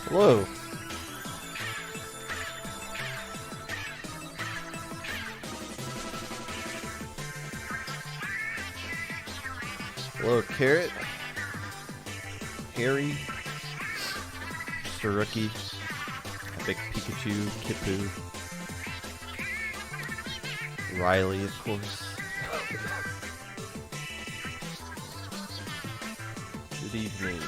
Hello. Hello, Carrot. Harry. Mr. Rookie. Epic Pikachu. Kipu. Riley, of course. Good evening.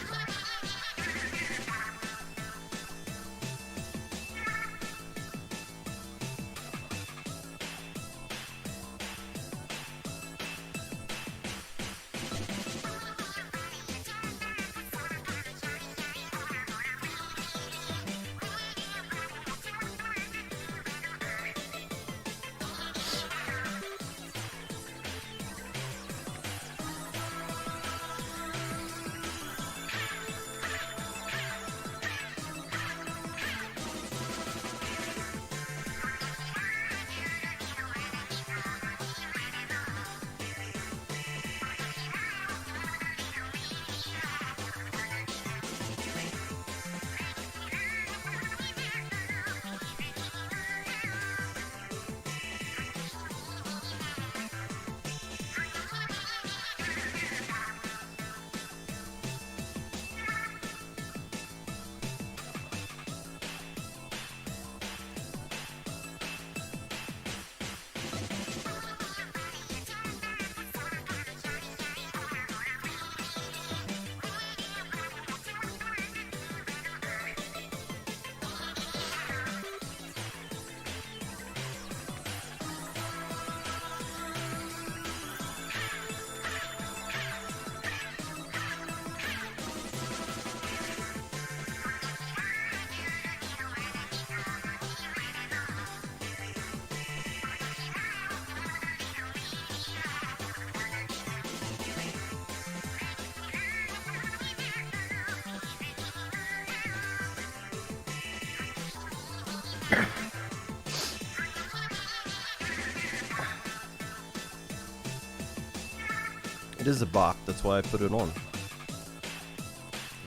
It is a bop, that's why I put it on.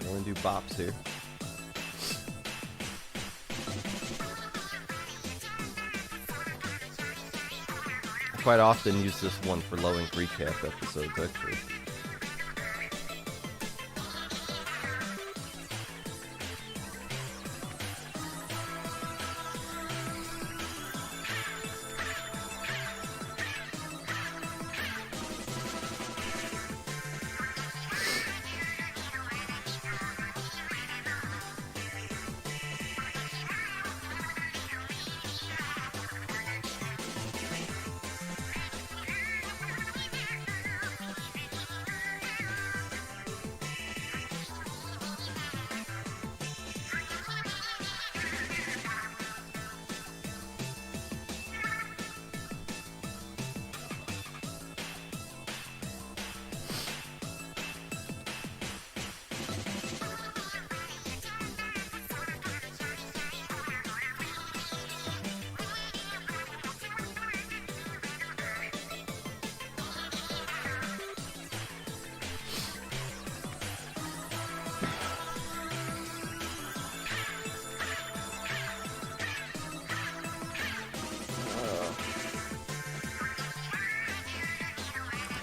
We only do bops here. I quite often use this one for low ink recap episodes, actually.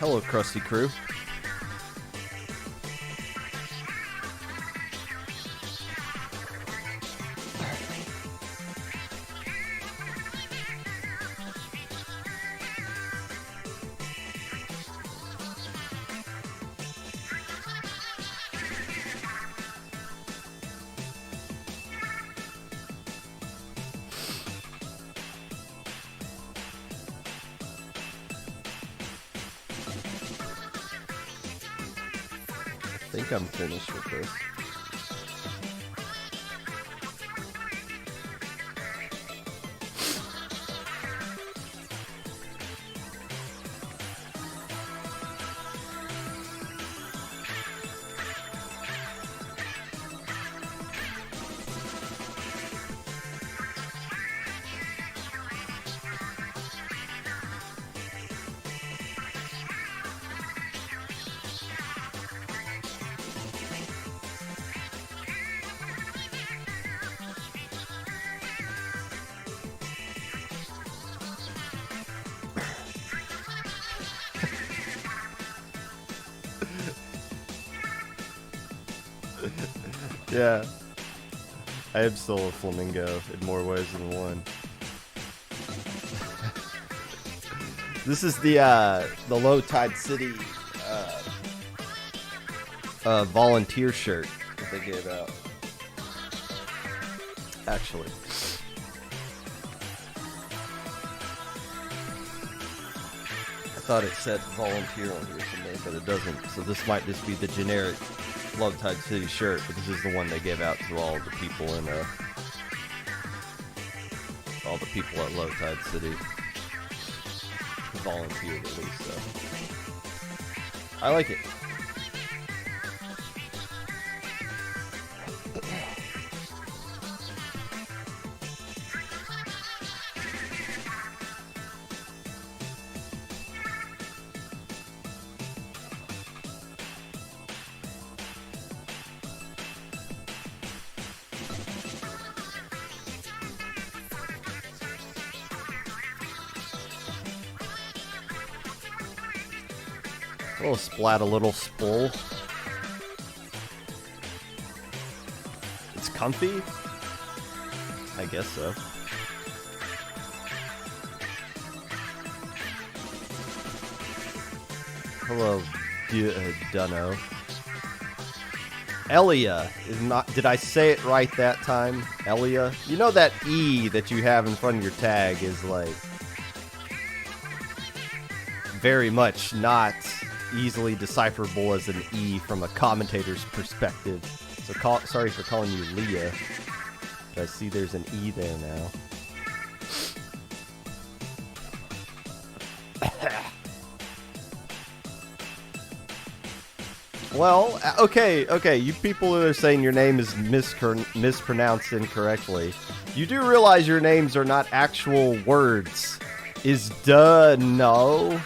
Hello, Krusty Crew. I think I'm finished with this. Yeah. I am still a flamingo in more ways than one. This is the Low Tide City volunteer shirt that they gave out. Actually. I thought it said volunteer on here somewhere, but it doesn't. So this might just be the generic Low Tide City shirt, but this is the one they gave out to all the people in at Low Tide City. Volunteered at least, so I like it. Little splat, a little spool. It's comfy? I guess so. Hello, Dunno. Elia is not. Did I say it right that time? Elia? You know that E that you have in front of your tag is like very much not easily decipherable as an E from a commentator's perspective. So sorry for calling you Leah. But I see there's an E there now. Well, okay, you people who are saying your name is mispronounced incorrectly, you do realize your names are not actual words. Is no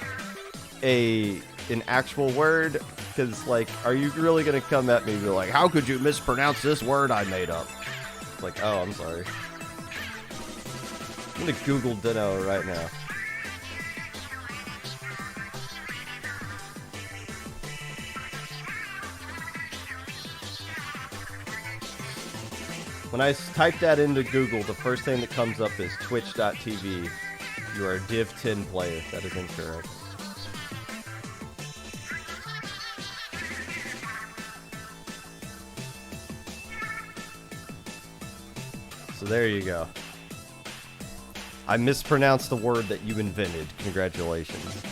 an actual word? Because, like, are you really going to come at me and be like, how could you mispronounce this word I made up? Like, oh, I'm sorry. I'm going to Google Dino right now. When I type that into Google, the first thing that comes up is twitch.tv. You are a Div 10 player. That is incorrect. So there you go. I mispronounced the word that you invented. Congratulations.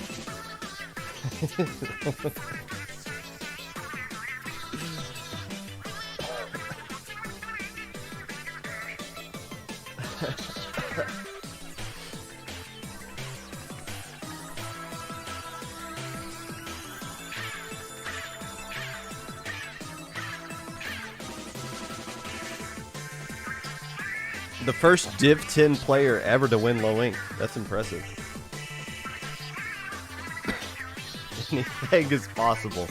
The first Div 10 player ever to win low ink. That's impressive. Anything is possible.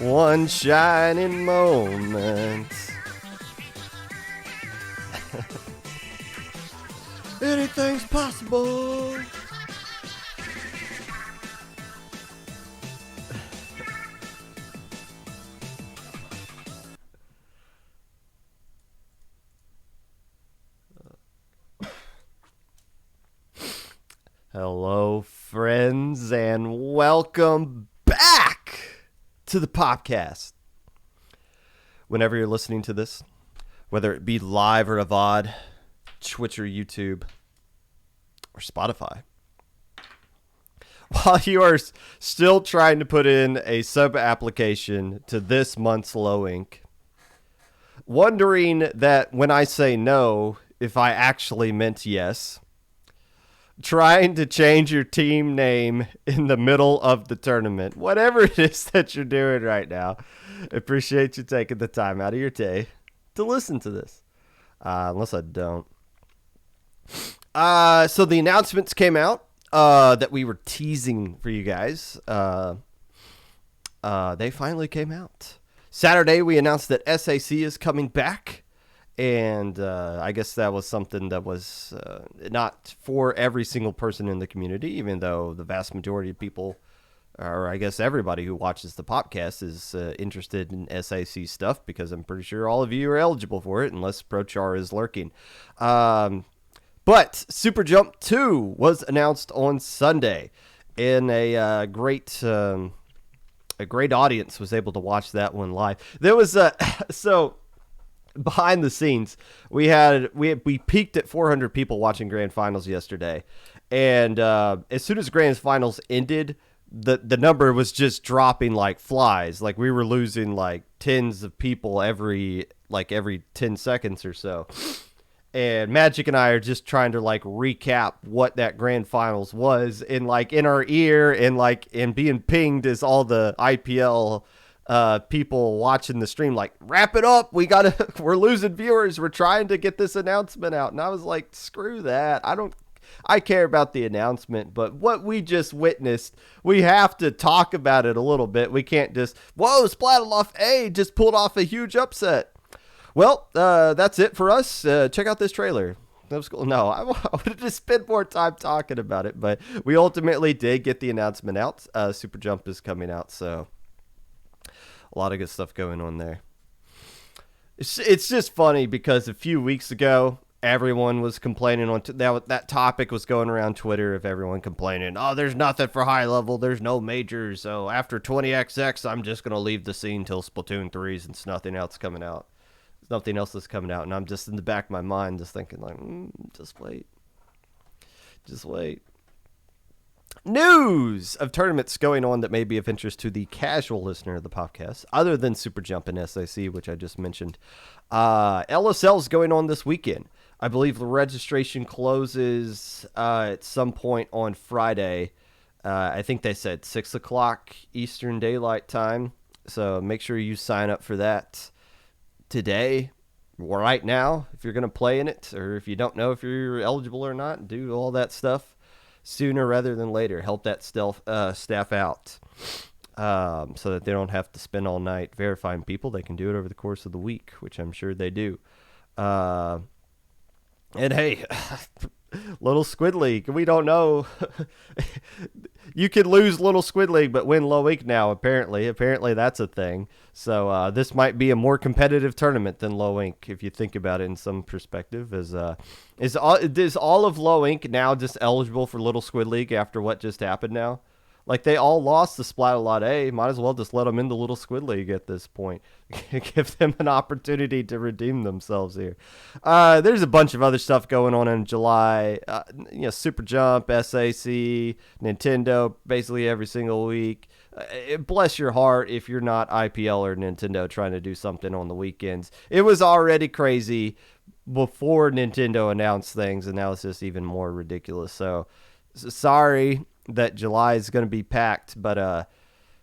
One shining moment. Anything's possible. Hello, friends, and welcome back to the Popcast. Whenever you're listening to this, whether it be live or a VOD, Twitch or YouTube, or Spotify, while you are still trying to put in a sub-application to this month's low ink, wondering that when I say no, if I actually meant yes, trying to change your team name in the middle of the tournament, whatever it is that you're doing right now, I appreciate you taking the time out of your day to listen to this. Unless I don't. So the announcements came out that we were teasing for you guys. They finally came out. Saturday, we announced that SAC is coming back. And I guess that was something that was not for every single person in the community, even though the vast majority of people or I guess everybody who watches the podcast is interested in SAC stuff, because I'm pretty sure all of you are eligible for it, unless ProChar is lurking. But Super Jump 2 was announced on Sunday, and a great audience was able to watch that one live. There was so behind the scenes, we peaked at 400 people watching Grand Finals yesterday, and as soon as Grand Finals ended, the number was just dropping like flies. Like, we were losing like tens of people every 10 seconds or so. And Magic and I are just trying to like recap what that Grand Finals was, and like in our ear, and being pinged as all the IPL people watching the stream, like, wrap it up, we're losing viewers, we're trying to get this announcement out. And I was like, screw that, I care about the announcement, but what we just witnessed, we have to talk about it a little bit. We can't just, whoa, Splataloff A just pulled off a huge upset. Well, that's it for us. Check out this trailer. That was cool. No, I wanted to spend more time talking about it, but we ultimately did get the announcement out. Super Jump is coming out, so a lot of good stuff going on there. It's just funny because a few weeks ago, everyone was complaining on that topic was going around Twitter of everyone complaining, oh, there's nothing for high level, there's no majors, so after 20XX, I'm just going to leave the scene till Splatoon 3's and nothing else coming out. Nothing else is coming out, and I'm just in the back of my mind just thinking like, just wait. News of tournaments going on that may be of interest to the casual listener of the podcast, other than Super Jump and SAC, which I just mentioned. LSL's going on this weekend. I believe the registration closes at some point on Friday. I think they said 6 o'clock Eastern Daylight Time, so make sure you sign up for that today, right now, if you're going to play in it, or if you don't know if you're eligible or not, do all that stuff sooner rather than later. Help that staff out, so that they don't have to spend all night verifying people. They can do it over the course of the week, which I'm sure they do. And hey, Little Squid League, we don't know. You could lose Little Squid League but win Low Ink now, apparently that's a thing. So this might be a more competitive tournament than Low Ink, if you think about it in some perspective. Is all of Low Ink now just eligible for Little Squid League after what just happened now? Like, they all lost the Splat-A-Lot A. Might as well just let them into Little Squid League at this point. Give them an opportunity to redeem themselves here. There's a bunch of other stuff going on in July. Super Jump, SAC, Nintendo, basically every single week. Bless your heart if you're not IPL or Nintendo trying to do something on the weekends. It was already crazy before Nintendo announced things, and now it's just even more ridiculous. So sorry that July is going to be packed, but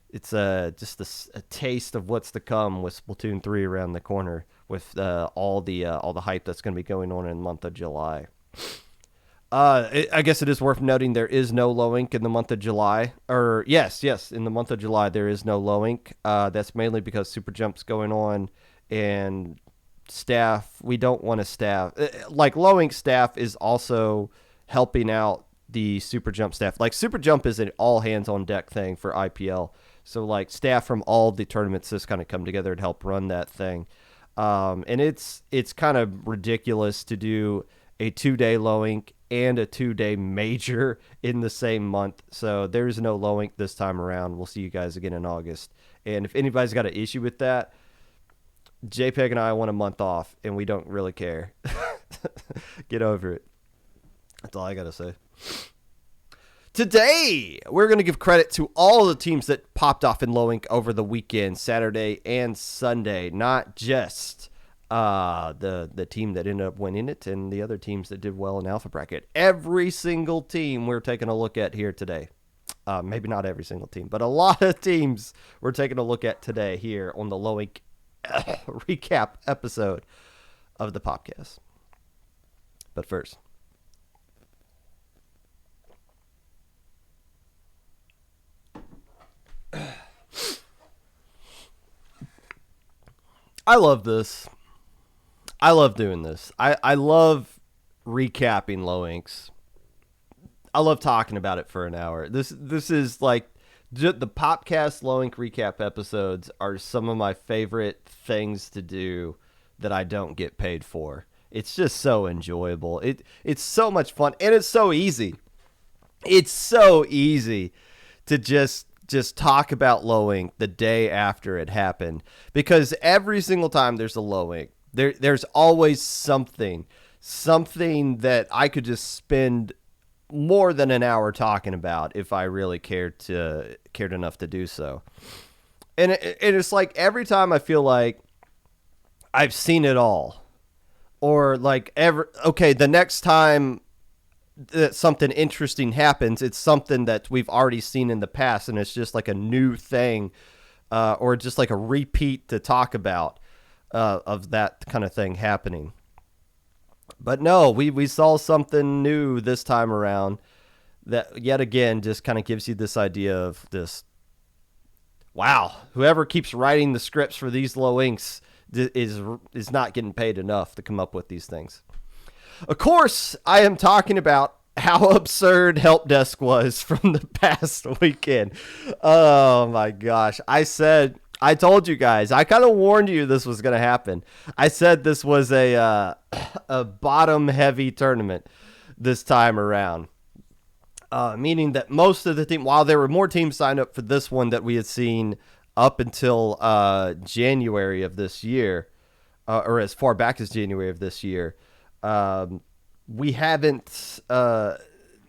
it's just a taste of what's to come with Splatoon 3 around the corner, with all the hype that's going to be going on in the month of July. I guess it is worth noting there is no Low Ink in the month of July. Or yes, in the month of July there is no Low Ink. That's mainly because Super Jump's going on, and staff, we don't want to staff. Like, Low Ink staff is also helping out the Super Jump staff. Like, Super Jump is an all hands on deck thing for IPL. So like, staff from all the tournaments just kind of come together to help run that thing. And it's kind of ridiculous to do a 2-day Low Ink and a 2-day major in the same month. So there's no Low Ink this time around. We'll see you guys again in August. And if anybody's got an issue with that, JPEG and I want a month off, and we don't really care. Get over it. That's all I got to say. Today, we're going to give credit to all the teams that popped off in Low Ink over the weekend, Saturday and Sunday, not just the team that ended up winning it and the other teams that did well in Alpha Bracket. Every single team we're taking a look at here today. Maybe not every single team, but a lot of teams we're taking a look at today here on the Low Ink recap episode of the Popcast. But first, I love this. I love doing this. I love recapping Low Inks. I love talking about it for an hour. This is like The Popcast Low Ink Recap episodes are some of my favorite things to do that I don't get paid for. It's just so enjoyable. It's so much fun, and it's so easy. It's so easy to just talk about low ink the day after it happened, because every single time there's a low ink, there's always something that I could just spend more than an hour talking about if I really cared enough to do so. And it's like every time I feel like I've seen it all, or like the next time that something interesting happens, it's something that we've already seen in the past, and it's just like a new thing, or just like a repeat to talk about of that kind of thing happening. But no, we saw something new this time around that yet again just kind of gives you this idea of this. Wow, whoever keeps writing the scripts for these low inks is not getting paid enough to come up with these things. Of course, I am talking about how absurd Help Desk was from the past weekend. Oh my gosh. I told you guys, I kind of warned you this was going to happen. I said this was a bottom heavy tournament this time around. Meaning that most of the team, while there were more teams signed up for this one that we had seen up until January of this year, or as far back as January of this year, we haven't.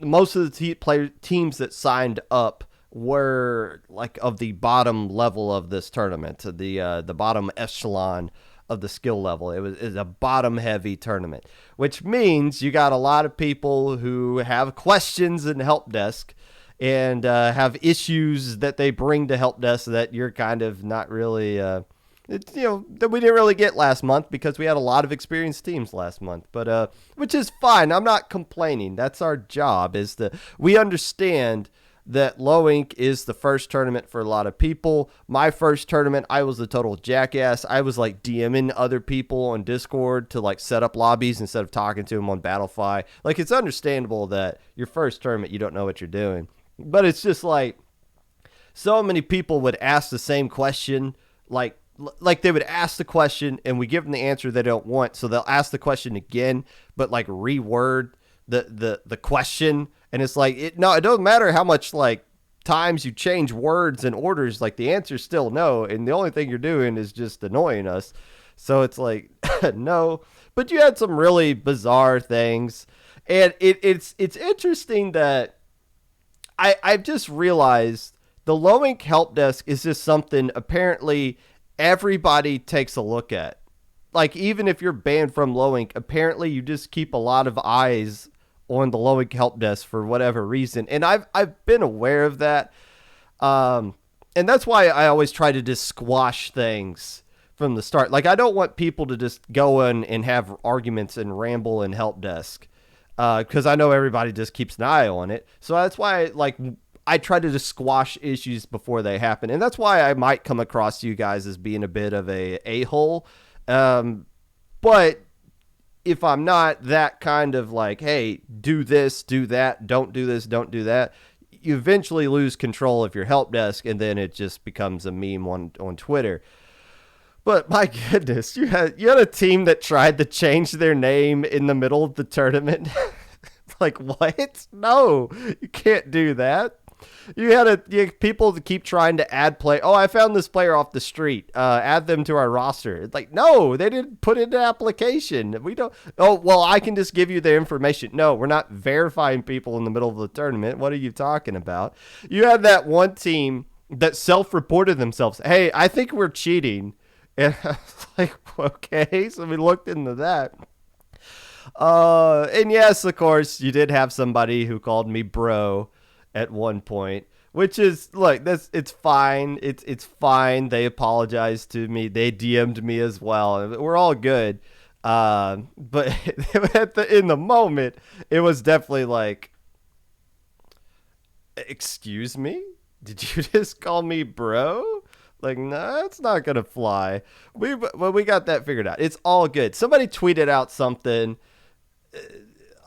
Most of the teams that signed up were like of the bottom level of this tournament, the bottom echelon of the skill level. It was a bottom heavy tournament, which means you got a lot of people who have questions in help desk and have issues that they bring to help desk that you're kind of not really, that we didn't really get last month because we had a lot of experienced teams last month, but which is fine. I'm not complaining. That's our job, we understand that low ink is the first tournament for a lot of people. My first tournament, I was a total jackass. I was like DMing other people on Discord to like set up lobbies instead of talking to them on Battlefy. Like, it's understandable that your first tournament, you don't know what you're doing, but it's just like so many people would ask the same question, like they would ask the question and we give them the answer they don't want, so they'll ask the question again, but like reword the question. And it's like, it doesn't matter how much like times you change words and orders, like the answer's still no, and the only thing you're doing is just annoying us. So it's like no. But you had some really bizarre things, and it's interesting that I've just realized the low ink help desk is just something apparently everybody takes a look at. Like, even if you're banned from low ink, apparently you just keep a lot of eyes on the low ink help desk for whatever reason. And I've been aware of that. And that's why I always try to just squash things from the start. Like, I don't want people to just go in and have arguments and ramble in help desk. Because I know everybody just keeps an eye on it. So that's why I try to just squash issues before they happen. And that's why I might come across you guys as being a bit of a-hole. But if I'm not that kind of like, hey, do this, do that, don't do this, don't do that, you eventually lose control of your help desk, and then it just becomes a meme on Twitter. But my goodness, you had a team that tried to change their name in the middle of the tournament. Like, what? No, you can't do that. You had people to keep trying to add play. Oh, I found this player off the street. Add them to our roster. It's like, no, they didn't put it in the application. We don't. Oh, well, I can just give you the information. No, we're not verifying people in the middle of the tournament. What are you talking about? You had that one team that self-reported themselves. Hey, I think we're cheating. And I was like, okay. So we looked into that. And yes, of course, you did have somebody who called me bro at one point, which is, look, it's fine. It's fine. They apologized to me. They DM'd me as well. We're all good. But in the moment, it was definitely like, excuse me? Did you just call me bro? Like, no, it's not going to fly. We got that figured out. It's all good. Somebody tweeted out something.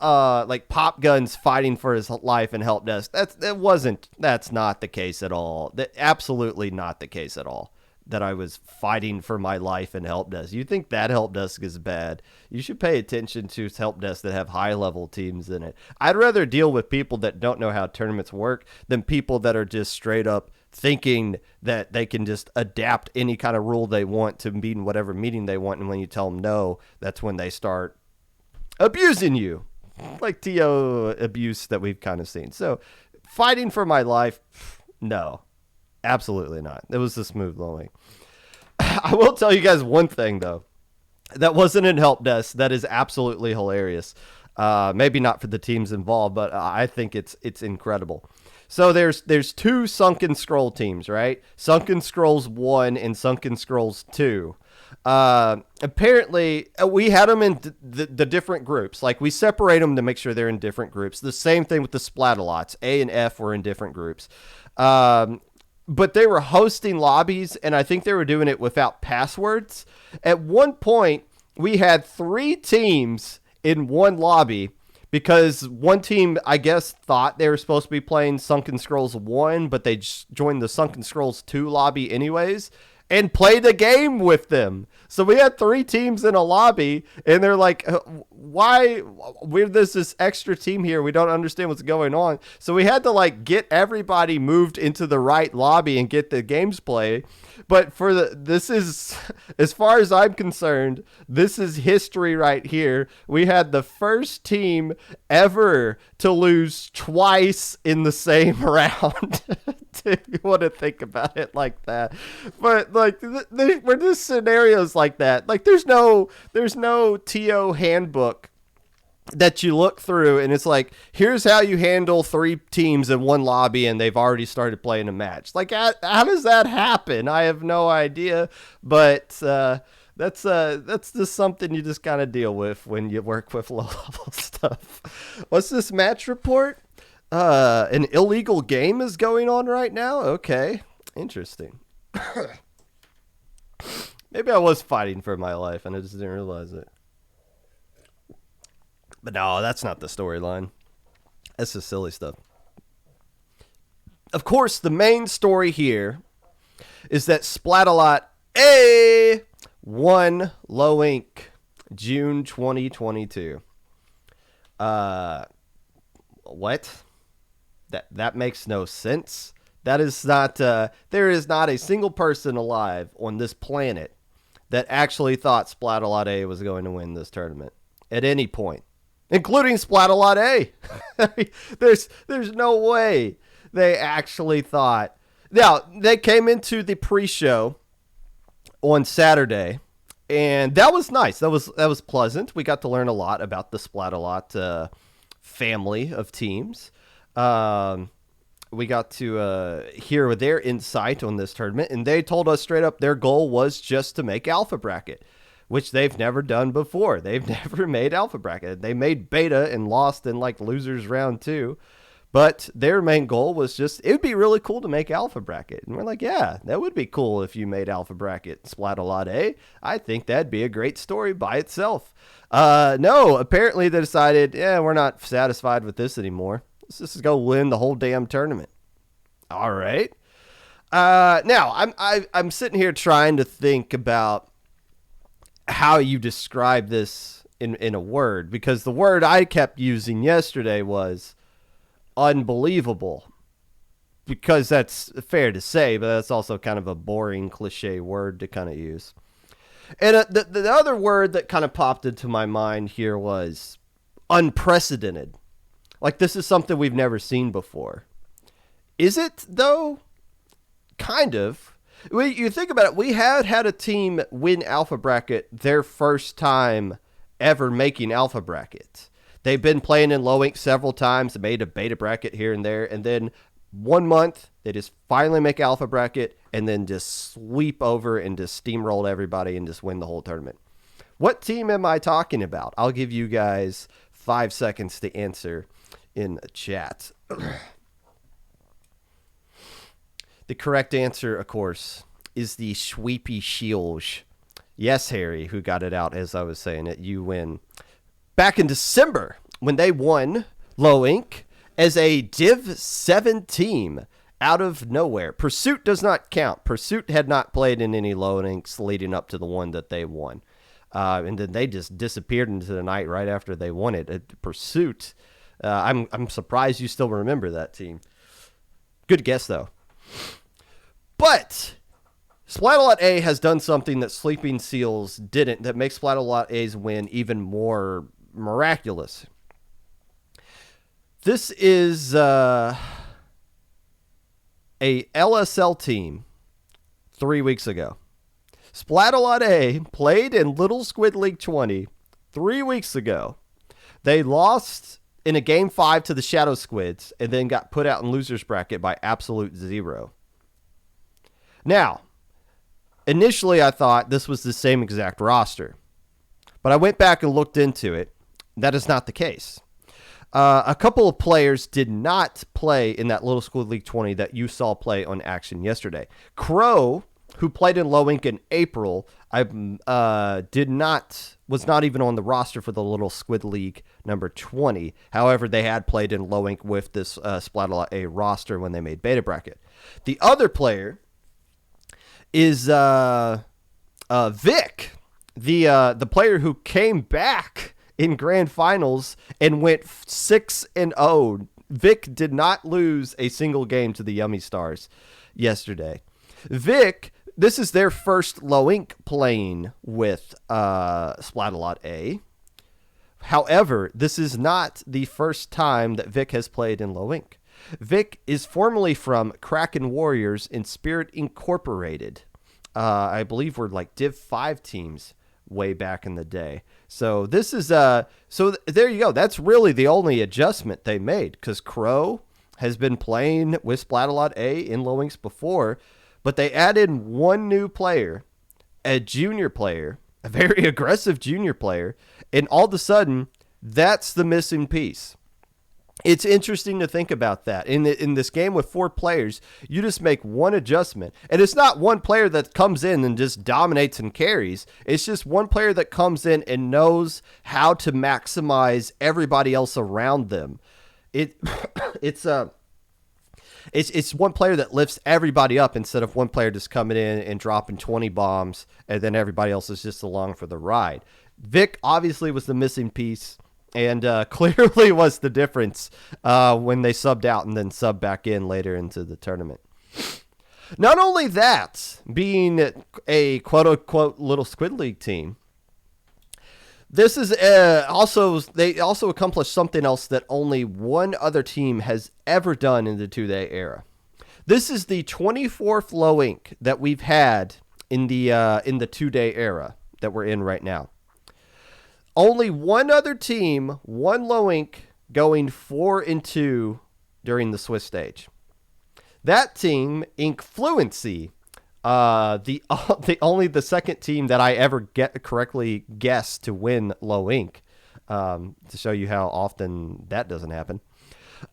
like Pop Guns fighting for his life in help desk. That's not the case at all. Absolutely not the case at all. That I was fighting for my life in help desk. You think that help desk is bad? You should pay attention to help desks that have high level teams in it. I'd rather deal with people that don't know how tournaments work than people that are just straight up thinking that they can just adapt any kind of rule they want to meet in whatever meeting they want. And when you tell them no, that's when they start abusing you, like TO abuse that we've kind of seen. So fighting for my life, no. Absolutely not. It was a smooth lowing. I will tell you guys one thing, though. That wasn't in help desk. That is absolutely hilarious. Maybe not for the teams involved, but I think it's incredible. So there's two Sunken Scroll teams, right? Sunken Scrolls 1 and Sunken Scrolls 2. Apparently, we had them in the different groups. Like, we separate them to make sure they're in different groups. The same thing with the Splatalots. A and F were in different groups. But they were hosting lobbies, and I think they were doing it without passwords. At one point, we had 3 teams in one lobby because one team, I guess, thought they were supposed to be playing Sunken Scrolls 1, but they just joined the Sunken Scrolls 2 lobby anyways and played a game with them. So we had 3 teams in a lobby, and they're like, why? There's this extra team here. We don't understand what's going on. So we had to like get everybody moved into the right lobby and get the games play. But this is, as far as I'm concerned, this is history right here. We had the first team ever to lose twice in the same round. If you want to think about it like that. But like, when there's scenarios like that, like there's no TO handbook that you look through and it's like, here's how you handle 3 teams in one lobby and they've already started playing a match. Like, how does that happen? I have no idea, but that's just something you just kind of deal with when you work with low level stuff. What's this match report? An illegal game is going on right now? Okay, interesting. Maybe I was fighting for my life and I just didn't realize it. But no, that's not the storyline. That's just silly stuff. Of course, the main story here is that Splatalot A won Low Inc. June 2022. What? That makes no sense. That is not. There is not a single person alive on this planet that actually thought Splatalot A was going to win this tournament at any point, including Splatalot A. There's no way they actually thought. Now, they came into the pre-show on Saturday, and that was nice. That was pleasant. We got to learn a lot about the Splatalot family of teams. We got to hear their insight on this tournament, and they told us straight up their goal was just to make Alpha Bracket, which they've never done before. They've never made Alpha Bracket. They made Beta and lost in like losers round 2, but their main goal was just, it would be really cool to make Alpha Bracket. And we're like, yeah, that would be cool if you made Alpha Bracket Splatalot A. I think that'd be a great story by itself. No, apparently they decided, we're not satisfied with this anymore. Let's just go win the whole damn tournament. All right. Now I'm sitting here trying to think about how you describe this in a word, because the word I kept using yesterday was unbelievable, because that's fair to say, but that's also kind of a boring cliche word to kind of use. And the other word that kind of popped into my mind here was unprecedented. Like, this is something we've never seen before. Is it, though? Kind of. You think about it, we had a team win Alpha Bracket their first time ever making Alpha Bracket. They've been playing in Low Inc. several times, made a Beta Bracket here and there, and then 1 month, they just finally make Alpha Bracket, and then just sweep over and just steamroll everybody and just win the whole tournament. What team am I talking about? I'll give you guys 5 seconds to answer in the chat. The correct answer, of course, is the Sweepy Shields. Yes, Harry, who got it out as I was saying it. You win. Back in December, when they won Low Inc. as a Div 7 team out of nowhere. Pursuit does not count. Pursuit had not played in any Low Incs leading up to the one that they won. And then they just disappeared into the night right after they won it. Pursuit, I'm surprised you still remember that team. Good guess, though. But Splat-A-Lot A has done something that Sleeping Seals didn't, that makes Splat-A-Lot A's win even more miraculous. This is a LSL team 3 weeks ago. Splat-A-Lot A played in Little Squid League 20 3 weeks ago. They lost in a Game 5 to the Shadow Squids and then got put out in loser's bracket by Absolute Zero. Now, initially I thought this was the same exact roster, but I went back and looked into it. That is not the case. A couple of players did not play in that Little Squid League 20 that you saw play on action yesterday. Crow, who played in Low Inc. in April, was not even on the roster for the Little Squid League number 20. However, they had played in Low Inc. with this Splat-A-Lot A roster when they made beta bracket. The other player is Vic, the player who came back in grand finals and went 6-0. Vic did not lose a single game to the Yummy Stars yesterday. Vic, this is their first Low Inc. playing with Splat-A-Lot A. However, this is not the first time that Vic has played in Low Inc. Vic is formerly from Kraken Warriors and Spirit Incorporated. I believe we're like Div 5 teams way back in the day. So this is so there you go. That's really the only adjustment they made, because Crow has been playing with Splat-A-Lot A in Low Incs before, but they added one new player, a junior player, a very aggressive junior player, and all of a sudden that's the missing piece. It's interesting to think about that. In this game with 4 players, you just make one adjustment. And it's not one player that comes in and just dominates and carries. It's just one player that comes in and knows how to maximize everybody else around them. It's one player that lifts everybody up instead of one player just coming in and dropping 20 bombs and then everybody else is just along for the ride. Vic obviously was the missing piece. And clearly was the difference when they subbed out and then subbed back in later into the tournament. Not only that, being a quote-unquote Little Squid League team, this is they also accomplished something else that only one other team has ever done in the 2-day era. This is the 24th Low Inc. that we've had in the 2-day era that we're in right now. Only one other team, one Low Inc. going 4-2 during the Swiss stage. That team, Inkfluency, the second team that I ever correctly guessed to win Low Inc. To show you how often that doesn't happen.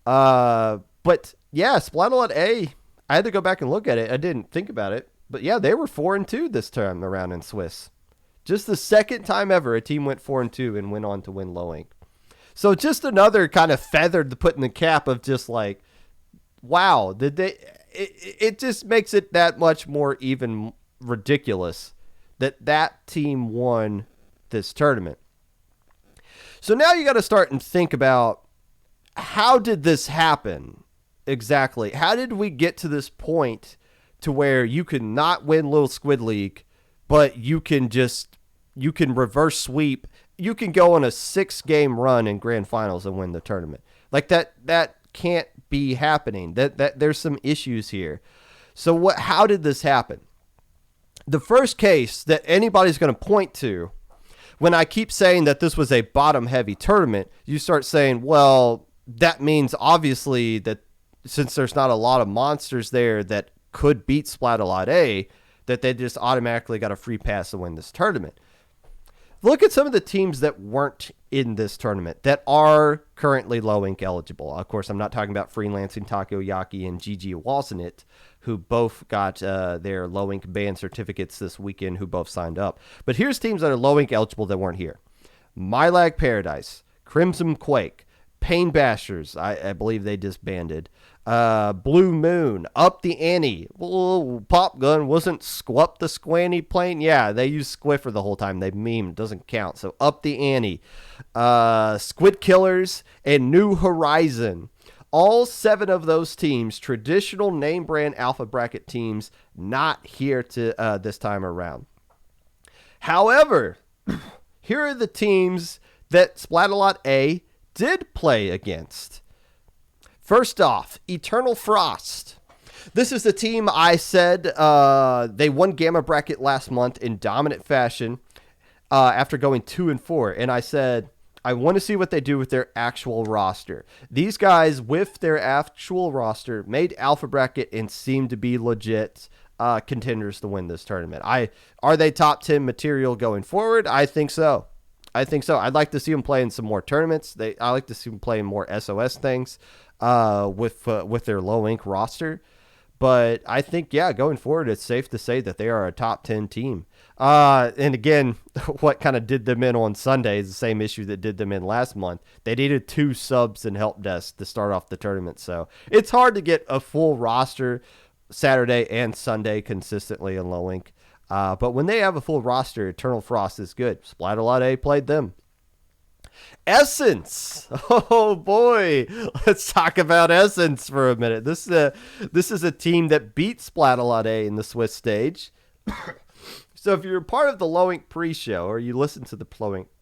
But yeah, Splat-A-Lot A, I had to go back and look at it. I didn't think about it, but yeah, they were 4-2 this time around in Swiss. Just the second time ever a team went 4-2 and went on to win Low Inc. So just another kind of feather to put in the cap of just like, wow, did they? It just makes it that much more even ridiculous that team won this tournament. So now you got to start and think about, how did this happen exactly? How did we get to this point to where you could not win Little Squid League, but you can reverse sweep. You can go on a 6-game run in grand finals and win the tournament. Like that can't be happening. That there's some issues here. So how did this happen? The first case that anybody's going to point to, when I keep saying that this was a bottom heavy tournament, you start saying, well, that means obviously that since there's not a lot of monsters there that could beat Splat-A-Lot A, that they just automatically got a free pass to win this tournament. Look at some of the teams that weren't in this tournament that are currently Low Inc. eligible. Of course, I'm not talking about Freelancing, Takoyaki, and GG Walsinit, who both got their Low Inc. band certificates this weekend, who both signed up. But here's teams that are Low Inc. eligible that weren't here. MyLag Paradise, Crimson Quake, Pain Bashers, I believe they disbanded. Blue Moon, Up the Ante. Pop Gun wasn't Squup the Squanty Plane. Yeah, they used Squiffer the whole time. They memed. Doesn't count. So Up the Ante. Squid Killers, and New Horizon. All 7 of those teams, traditional name brand alpha bracket teams, not here to this time around. However, here are the teams that Splat-A-Lot A did play against. First off, Eternal Frost. This is the team I said they won Gamma Bracket last month in dominant fashion after going 2-4. And I said, I want to see what they do with their actual roster. These guys, with their actual roster, made Alpha Bracket and seemed to be legit contenders to win this tournament. Are they top 10 material going forward? I think so. I'd like to see them play in some more tournaments. I like to see them play in more SOS things with their low ink roster. But I think, yeah, going forward, it's safe to say that they are a top 10 team. And again, what kind of did them in on Sunday is the same issue that did them in last month. They needed 2 subs and help desk to start off the tournament. So it's hard to get a full roster Saturday and Sunday consistently in low ink. But when they have a full roster, Eternal Frost is good. Splat-A-Lot A played them. Essence. Oh boy, let's talk about Essence for a minute. This is a team that beat Splat-A-Lot A in the Swiss stage. So if you're part of the Low Ink pre-show, or you listened to the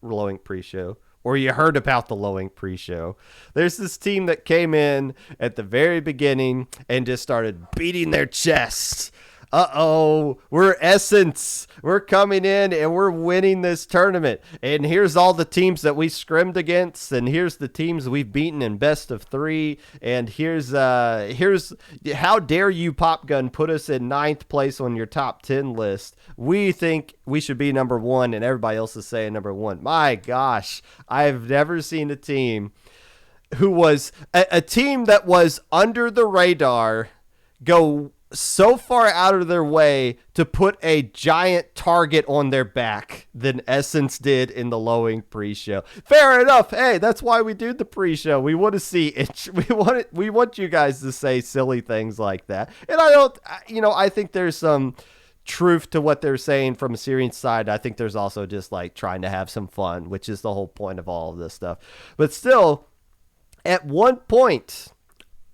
Low Ink pre-show, or you heard about the Low Ink pre-show, there's this team that came in at the very beginning and just started beating their chests. We're Essence. We're coming in and we're winning this tournament. And here's all the teams that we scrimmed against, and here's the teams we've beaten in best of 3. And here's how dare you, Pop Gun, put us in 9th place on your top 10 list. We think we should be number 1, and everybody else is saying number 1. My gosh, I've never seen a team who was a team that was under the radar go so far out of their way to put a giant target on their back than Essence did in the Low Ink pre-show. Fair enough. Hey, that's why we do the pre-show. We want to see it. We want you guys to say silly things like that. And I think there's some truth to what they're saying from a serious side. I think there's also just like trying to have some fun, which is the whole point of all of this stuff. But still, at one point,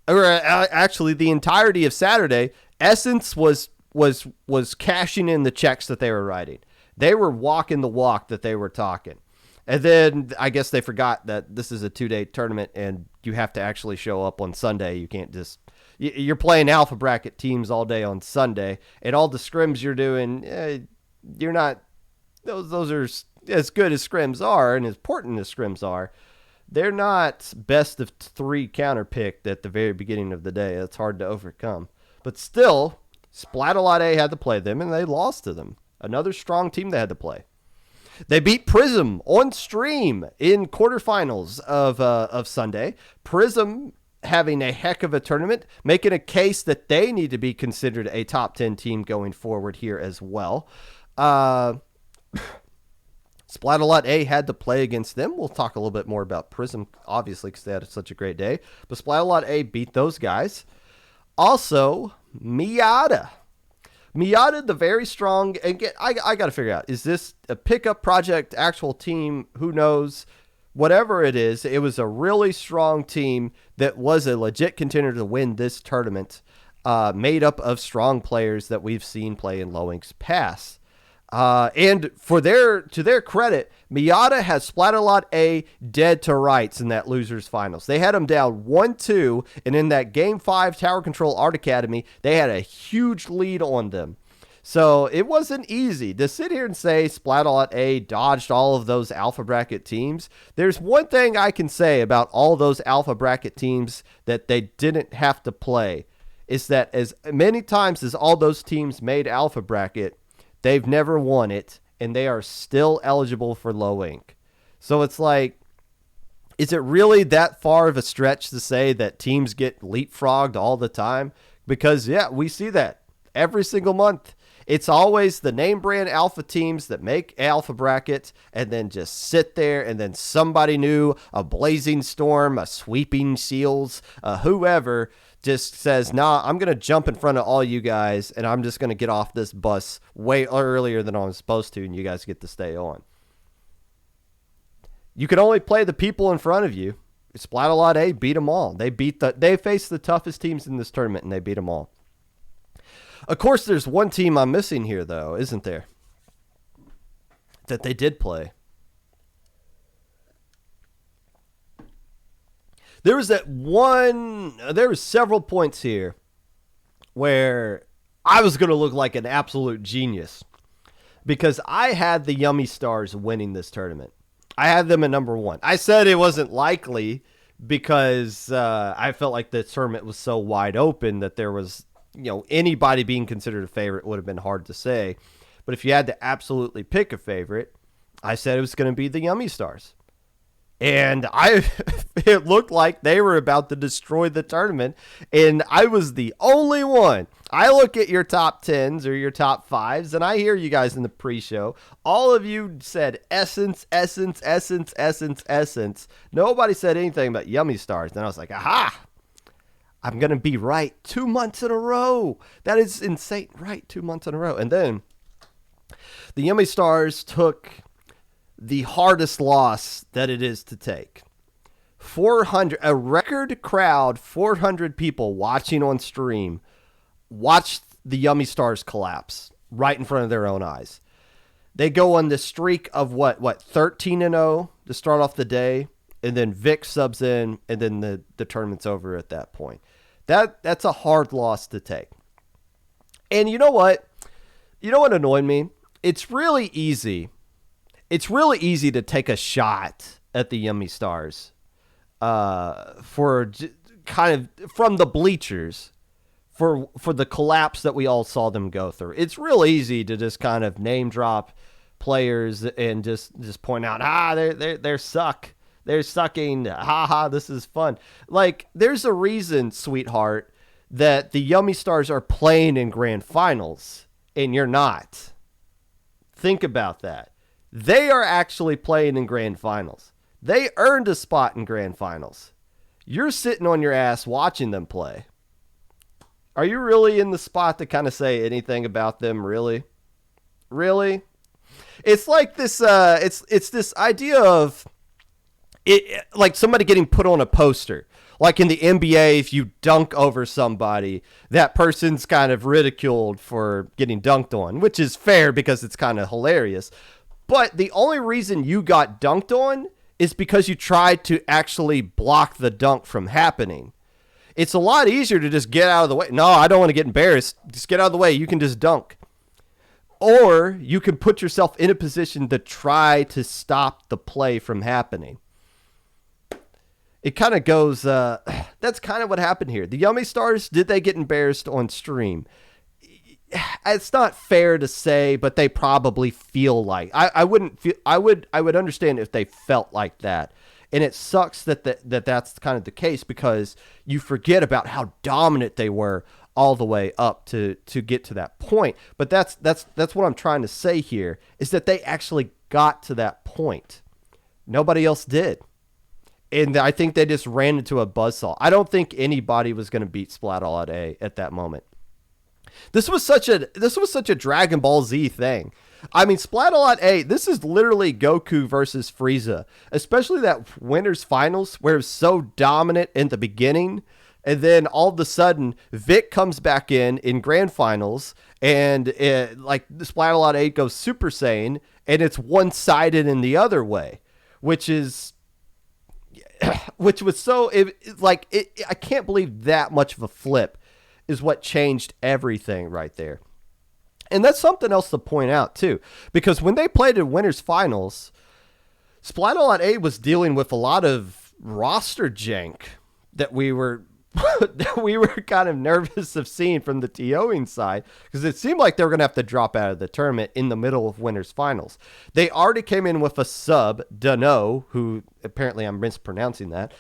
or actually the entirety of Saturday, Essence was cashing in the checks that they were writing. They were walking the walk that they were talking. And then I guess they forgot that this is a 2-day tournament and you have to actually show up on Sunday. You can't just... You're playing alpha bracket teams all day on Sunday, and all the scrims you're doing, you're not... Those are as good as scrims are and as important as scrims are. They're not best of 3 counterpicked at the very beginning of the day. It's hard to overcome. But still, Splat-A-Lot A had to play them, and they lost to them. Another strong team they had to play. They beat Prism on stream in quarterfinals of Sunday. Prism having a heck of a tournament, making a case that they need to be considered a top 10 team going forward here as well. Splat-A-Lot A had to play against them. We'll talk a little bit more about Prism, obviously, because they had such a great day. But Splat-A-Lot A beat those guys. Also, Miata, the very strong, and I got to figure out, is this a pickup project, actual team? Who knows? Whatever it is, it was a really strong team that was a legit contender to win this tournament, made up of strong players that we've seen play in Low Ink's past. And to their credit, Miata has Splat-A-Lot A dead to rights in that losers finals. They had them down 1-2, and in that game 5 Tower Control Art Academy, they had a huge lead on them. So it wasn't easy to sit here and say Splat-A-Lot A dodged all of those alpha bracket teams. There's one thing I can say about all those alpha bracket teams that they didn't have to play, is that as many times as all those teams made alpha bracket, they've never won it, and they are still eligible for Low Ink. So it's like, is it really that far of a stretch to say that teams get leapfrogged all the time? Because, yeah, we see that every single month. It's always the name brand alpha teams that make alpha brackets and then just sit there, and then somebody new, a Blazing Storm, a Sweeping Seals, whoever, just says, nah, I'm going to jump in front of all you guys, and I'm just going to get off this bus way earlier than I'm supposed to, and you guys get to stay on. You can only play the people in front of you. Splat-A-Lot A beat them all. They faced the toughest teams in this tournament, and they beat them all. Of course, there's one team I'm missing here, though, isn't there? That they did play. There was several points here where I was going to look like an absolute genius because I had the Yummy Stars winning this tournament. I had them at number 1. I said it wasn't likely because I felt like the tournament was so wide open that there was, anybody being considered a favorite would have been hard to say. But if you had to absolutely pick a favorite, I said it was going to be the Yummy Stars. And it looked like they were about to destroy the tournament, and I was the only one. I look at your top 10s or your top 5s, and I hear you guys in the pre-show. All of you said Essence, Essence, Essence, Essence, Essence. Nobody said anything about Yummy Stars. And I was like, aha, I'm going to be right 2 months in a row. That is insane. Right, 2 months in a row. And then the Yummy Stars took the hardest loss that it is to take. 400, a record crowd, 400 people watching on stream, watched the Yummy Stars collapse right in front of their own eyes. They go on this streak of what 13-0 to start off the day, and then Vic subs in, and then the tournament's over at that point. That's a hard loss to take. And you know what? You know what annoyed me? It's really easy to take a shot at the Yummy Stars for kind of from the bleachers for the collapse that we all saw them go through. It's real easy to just kind of name drop players and just point out, they're suck. They're sucking. Ha, this is fun. Like, there's a reason, sweetheart, that the Yummy Stars are playing in grand finals and you're not. Think about that. They are actually playing in grand finals. They earned a spot in grand finals. You're sitting on your ass watching them play. Are you really in the spot to kind of say anything about them, really? Really? It's like this, it's this idea of it, like somebody getting put on a poster. Like in the NBA, if you dunk over somebody, that person's kind of ridiculed for getting dunked on, which is fair because it's kind of hilarious. But the only reason you got dunked on is because you tried to actually block the dunk from happening. It's a lot easier to just get out of the way. No, I don't want to get embarrassed. Just get out of the way. You can just dunk. Or you can put yourself in a position to try to stop the play from happening. It kind of goes, that's kind of what happened here. The Yummy Stars, did they get embarrassed on stream? It's not fair to say, but they probably feel like I would understand if they felt like that. And it sucks that's kind of the case because you forget about how dominant they were all the way up to get to that point. But that's what I'm trying to say here is that they actually got to that point. Nobody else did. And I think they just ran into a buzzsaw. I don't think anybody was going to beat Splat-A-Lot A at that moment. This was such a Dragon Ball Z thing. I mean, Splat-A-Lot A, this is literally Goku versus Frieza, especially that winners finals where it was so dominant in the beginning. And then all of a sudden, Vic comes back in grand finals, and Splat-A-Lot A goes Super Saiyan, and it's one-sided in the other way, which was so, I can't believe that much of a flip is what changed everything right there. And that's something else to point out, too, because when they played in winners finals, Splat-A-Lot A was dealing with a lot of roster jank that we were kind of nervous of seeing from the TOing side, because it seemed like they were going to have to drop out of the tournament in the middle of winners finals. They already came in with a sub, Dano, who apparently I'm mispronouncing that,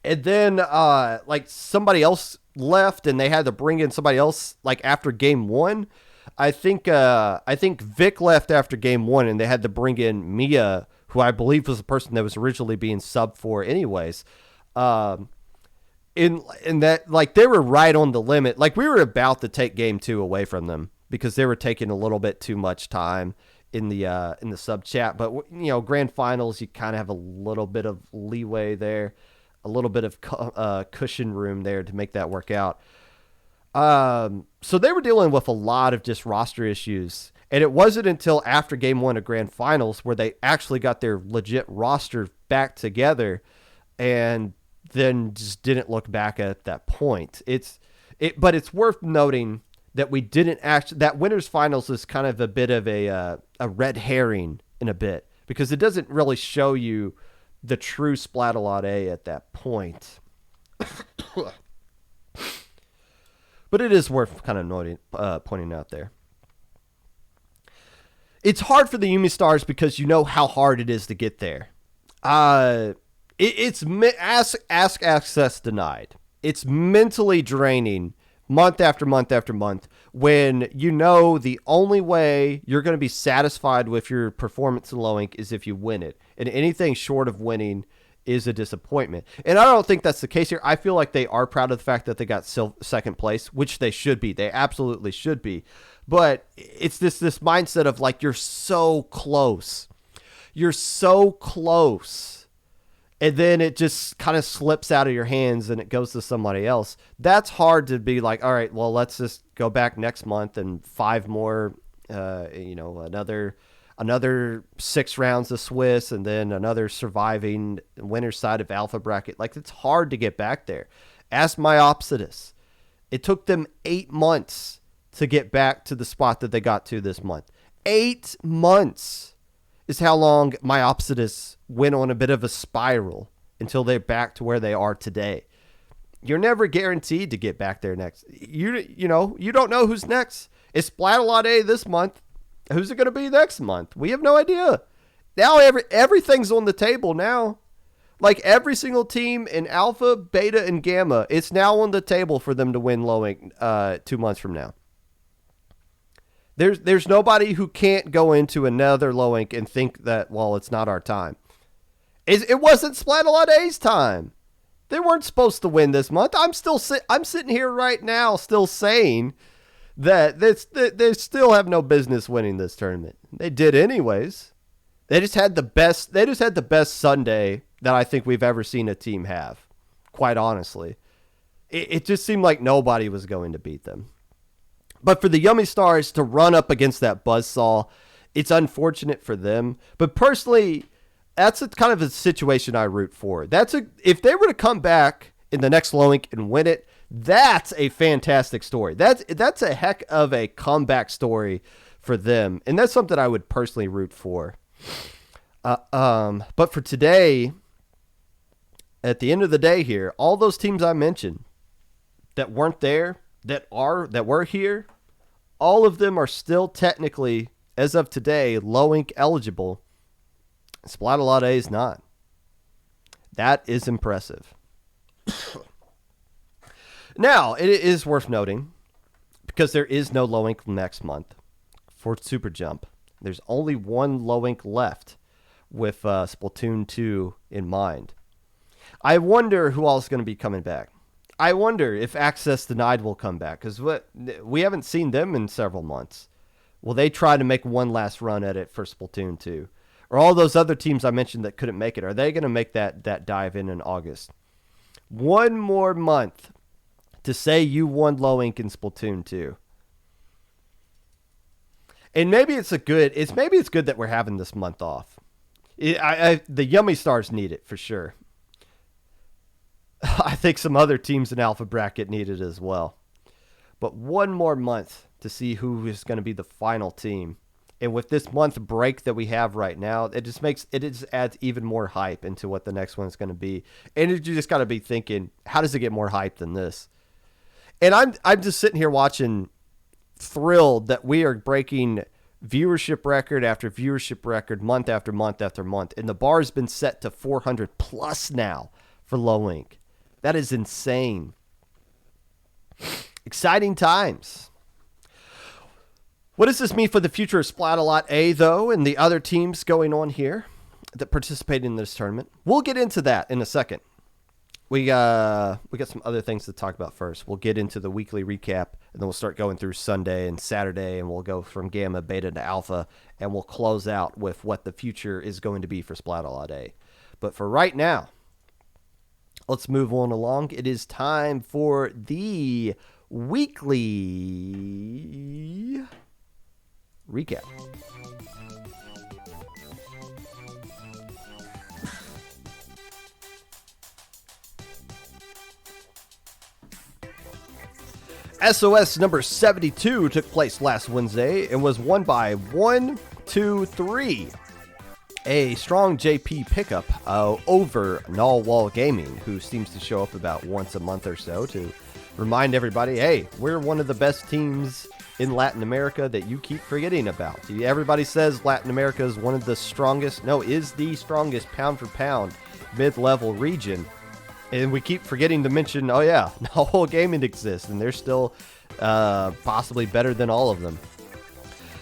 And then like somebody else left and they had to bring in somebody else like after game one. I think Vic left after game one and they had to bring in Mia, who I believe was the person that was originally being subbed for anyways. Um in that, like, they were right on the limit. Like, we were about to take game two away from them because they were taking a little bit too much time in the sub chat. But grand finals, you kind of have a little bit of leeway there, a little bit of cushion room there to make that work out. So they were dealing with a lot of just roster issues. And it wasn't until after game one of grand finals where they actually got their legit roster back together and then just didn't look back at that point. But it's worth noting that we didn't actually, that winners finals is kind of a bit of a red herring in a bit because it doesn't really show you the true Splat-A-Lot A at that point. But it is worth kind of noting, pointing out there. It's hard for the Yumi Stars because you know how hard it is to get there. It's access denied. It's mentally draining month after month after month when you know the only way you're going to be satisfied with your performance in low ink is if you win it. And anything short of winning is a disappointment. And I don't think that's the case here. I feel like they are proud of the fact that they got second place, which they should be. They absolutely should be. But it's this mindset of like, you're so close. You're so close. And then it just kind of slips out of your hands and it goes to somebody else. That's hard to be like, all right, well, let's just go back next month and 5 more, another 6 rounds of Swiss and then another surviving winner's side of alpha bracket. Like, it's hard to get back there. Ask Myopsidus. It took them 8 months to get back to the spot that they got to this month. 8 months is how long Myopsidus went on a bit of a spiral until they're back to where they are today. You're never guaranteed to get back there next. You don't know who's next. It's Splat-A-Lot A this month. Who's it going to be next month? We have no idea. Now everything's on the table now. Like, every single team in Alpha, Beta, and Gamma, it's now on the table for them to win low ink 2 months from now. There's nobody who can't go into another low ink and think that, well, it's not our time. It wasn't Splat-A-Lot A's time. They weren't supposed to win this month. I'm sitting here right now still saying that they still have no business winning this tournament. They did anyways. They just had the best Sunday that I think we've ever seen a team have, quite honestly. It just seemed like nobody was going to beat them. But for the Yummy Stars to run up against that buzzsaw, it's unfortunate for them. But personally, that's kind of a situation I root for. If they were to come back in the next low ink and win it, that's a fantastic story. That's a heck of a comeback story for them. And that's something I would personally root for. But for today, at the end of the day here, all those teams I mentioned that weren't there, that were here, all of them are still technically, as of today, low ink eligible. Splat-A-Lot A is not. That is impressive. Now, it is worth noting, because there is no low ink next month for Super Jump. There's only one low ink left with Splatoon 2 in mind. I wonder who else is going to be coming back. I wonder if Access Denied will come back, because we haven't seen them in several months. Will they try to make one last run at it for Splatoon 2? Or all those other teams I mentioned that couldn't make it, are they going to make that dive in August? One more month to say you won low ink in Splatoon 2. And maybe it's good that we're having this month off. The Yummy Stars need it for sure. I think some other teams in Alpha Bracket need it as well. But one more month to see who is going to be the final team. And with this month break that we have right now, it just adds even more hype into what the next one is going to be. And you just got to be thinking, how does it get more hype than this? And I'm just sitting here watching, thrilled that we are breaking viewership record after viewership record, month after month after month. And the bar has been set to 400 plus now for low ink. That is insane. Exciting times. What does this mean for the future of Splat-A-Lot A, though, and the other teams going on here that participate in this tournament? We'll get into that in a second. We got some other things to talk about first. We'll get into the weekly recap, and then we'll start going through Sunday and Saturday, and we'll go from Gamma, Beta to Alpha, and we'll close out with what the future is going to be for Splat-A-Lot A. But for right now, let's move on along. It is time for the weekly recap. SOS number 72 took place last Wednesday and was won by 1-2-3. A strong JP pickup over Nullwall Gaming, who seems to show up about once a month or so to remind everybody, hey, we're one of the best teams in Latin America that you keep forgetting about. Everybody says Latin America is one of the strongest, is the strongest pound for pound mid-level region. And we keep forgetting to mention, Nullwall Gaming exists, and they're still possibly better than all of them.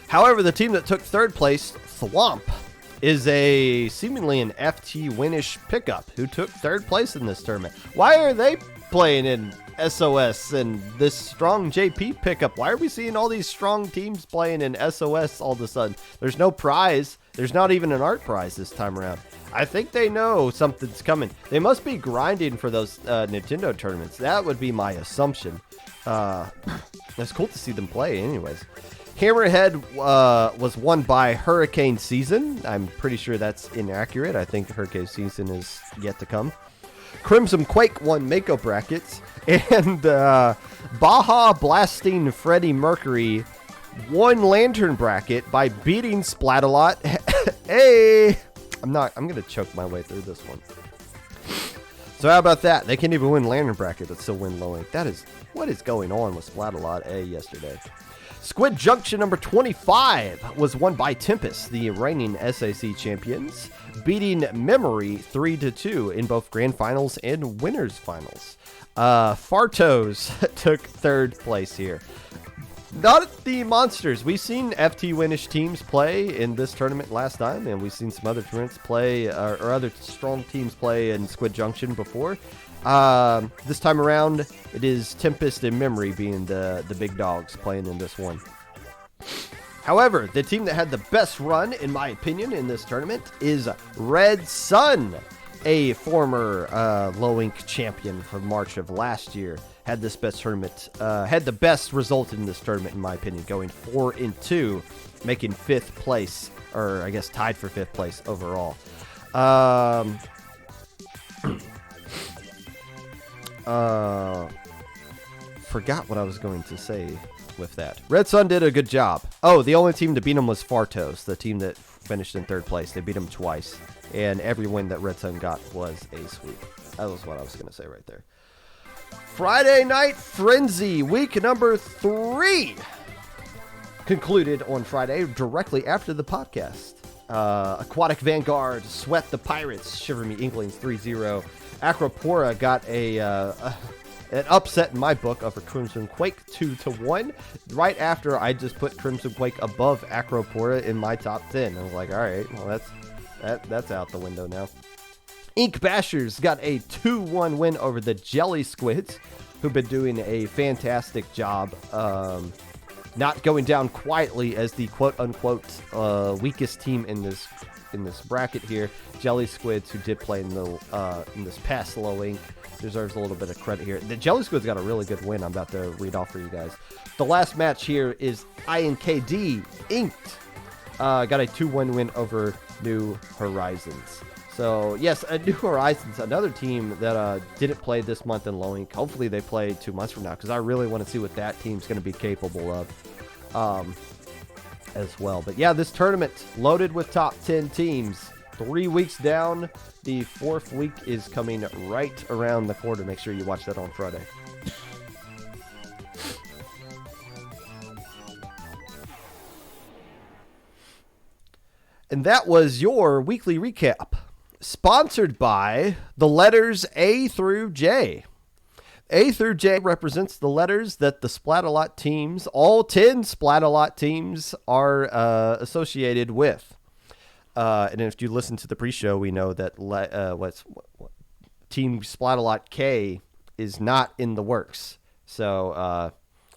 However, the team that took third place, Thwomp, is a seemingly an FT Winish pickup who took third place in this tournament. Why are they playing in SOS and this strong JP pickup? Why are we seeing all these strong teams playing in SOS all of a sudden? There's no prize. There's not even an art prize this time around. I think they know something's coming. They must be grinding for those Nintendo tournaments. That would be my assumption. It's cool to see them play anyways. Hammerhead was won by Hurricane Season. I'm pretty sure that's inaccurate. I think Hurricane Season is yet to come. Crimson Quake won Mako Brackets. And Baja Blasting Freddie Mercury won Lantern Bracket by beating Splat-A-Lot. Hey! I'm going to choke my way through this one. So how about that? They can't even win Lantern Bracket, but still win Low Ink. That is what is going on with Splat-A-Lot A yesterday. Squid Junction number 25 was won by Tempest, the reigning SAC champions, beating Memory 3-2 in both Grand Finals and Winners Finals. Fartos took third place here. Not the Monsters. We've seen FT Winish teams play in this tournament last time, and we've seen some other tournaments play, or other strong teams play in Squid Junction before. This time around, it is Tempest and Memory being the big dogs playing in this one. However, the team that had the best run, in my opinion, in this tournament is Red Sun, a former Low Ink champion from March of last year. Had this best tournament, had the best result in this tournament, in my opinion, going 4-2, making fifth place, or I guess tied for fifth place overall. Forgot what I was going to say with that. Red Sun did a good job. Oh, the only team to beat them was Fartos, the team that finished in third place. They beat them twice, and every win that Red Sun got was a sweep. That was what I was going to say right there. Friday Night Frenzy, week number 3, concluded on Friday directly after the podcast. Aquatic Vanguard swept the Pirates, Shiver Me Inklings 3-0. Acropora got an upset in my book over Crimson Quake 2-1. Right after I just put Crimson Quake above Acropora in my top 10. I was like, all right, well that's out the window now. Ink Bashers got a 2-1 win over the Jelly Squids, who've been doing a fantastic job, not going down quietly as the quote-unquote weakest team in this bracket here. Jelly Squids, who did play in this past Low Ink, deserves a little bit of credit here. The Jelly Squids got a really good win I'm about to read off for you guys. The last match here is INKD Inked. Got a 2-1 win over New Horizons. So, yes, New Horizons, another team that didn't play this month in Low Ink. Hopefully they play 2 months from now, because I really want to see what that team's going to be capable of as well. But, yeah, this tournament loaded with top 10 teams. 3 weeks down. The 4th week is coming right around the corner. Make sure you watch that on Friday. And that was your weekly recap. Sponsored by the letters A through J. A through J represents the letters that the Splat-A-Lot teams, all 10 Splat-A-Lot teams, are associated with. And if you listen to the pre-show, we know that Team Splat-A-Lot K is not in the works. So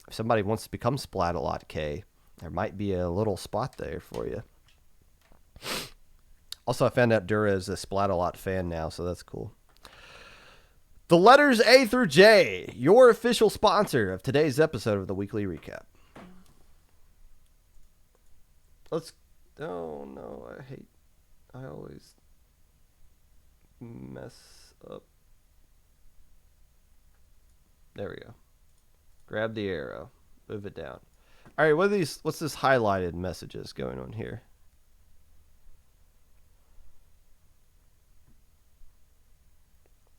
if somebody wants to become Splat-A-Lot K, there might be a little spot there for you. Also, I found out Dura is a Splat-A-Lot fan now, so that's cool. The letters A through J, your official sponsor of today's episode of the Weekly Recap. Oh no, I always mess up. There we go. Grab the arrow, move it down. All right, what's this highlighted messages going on here?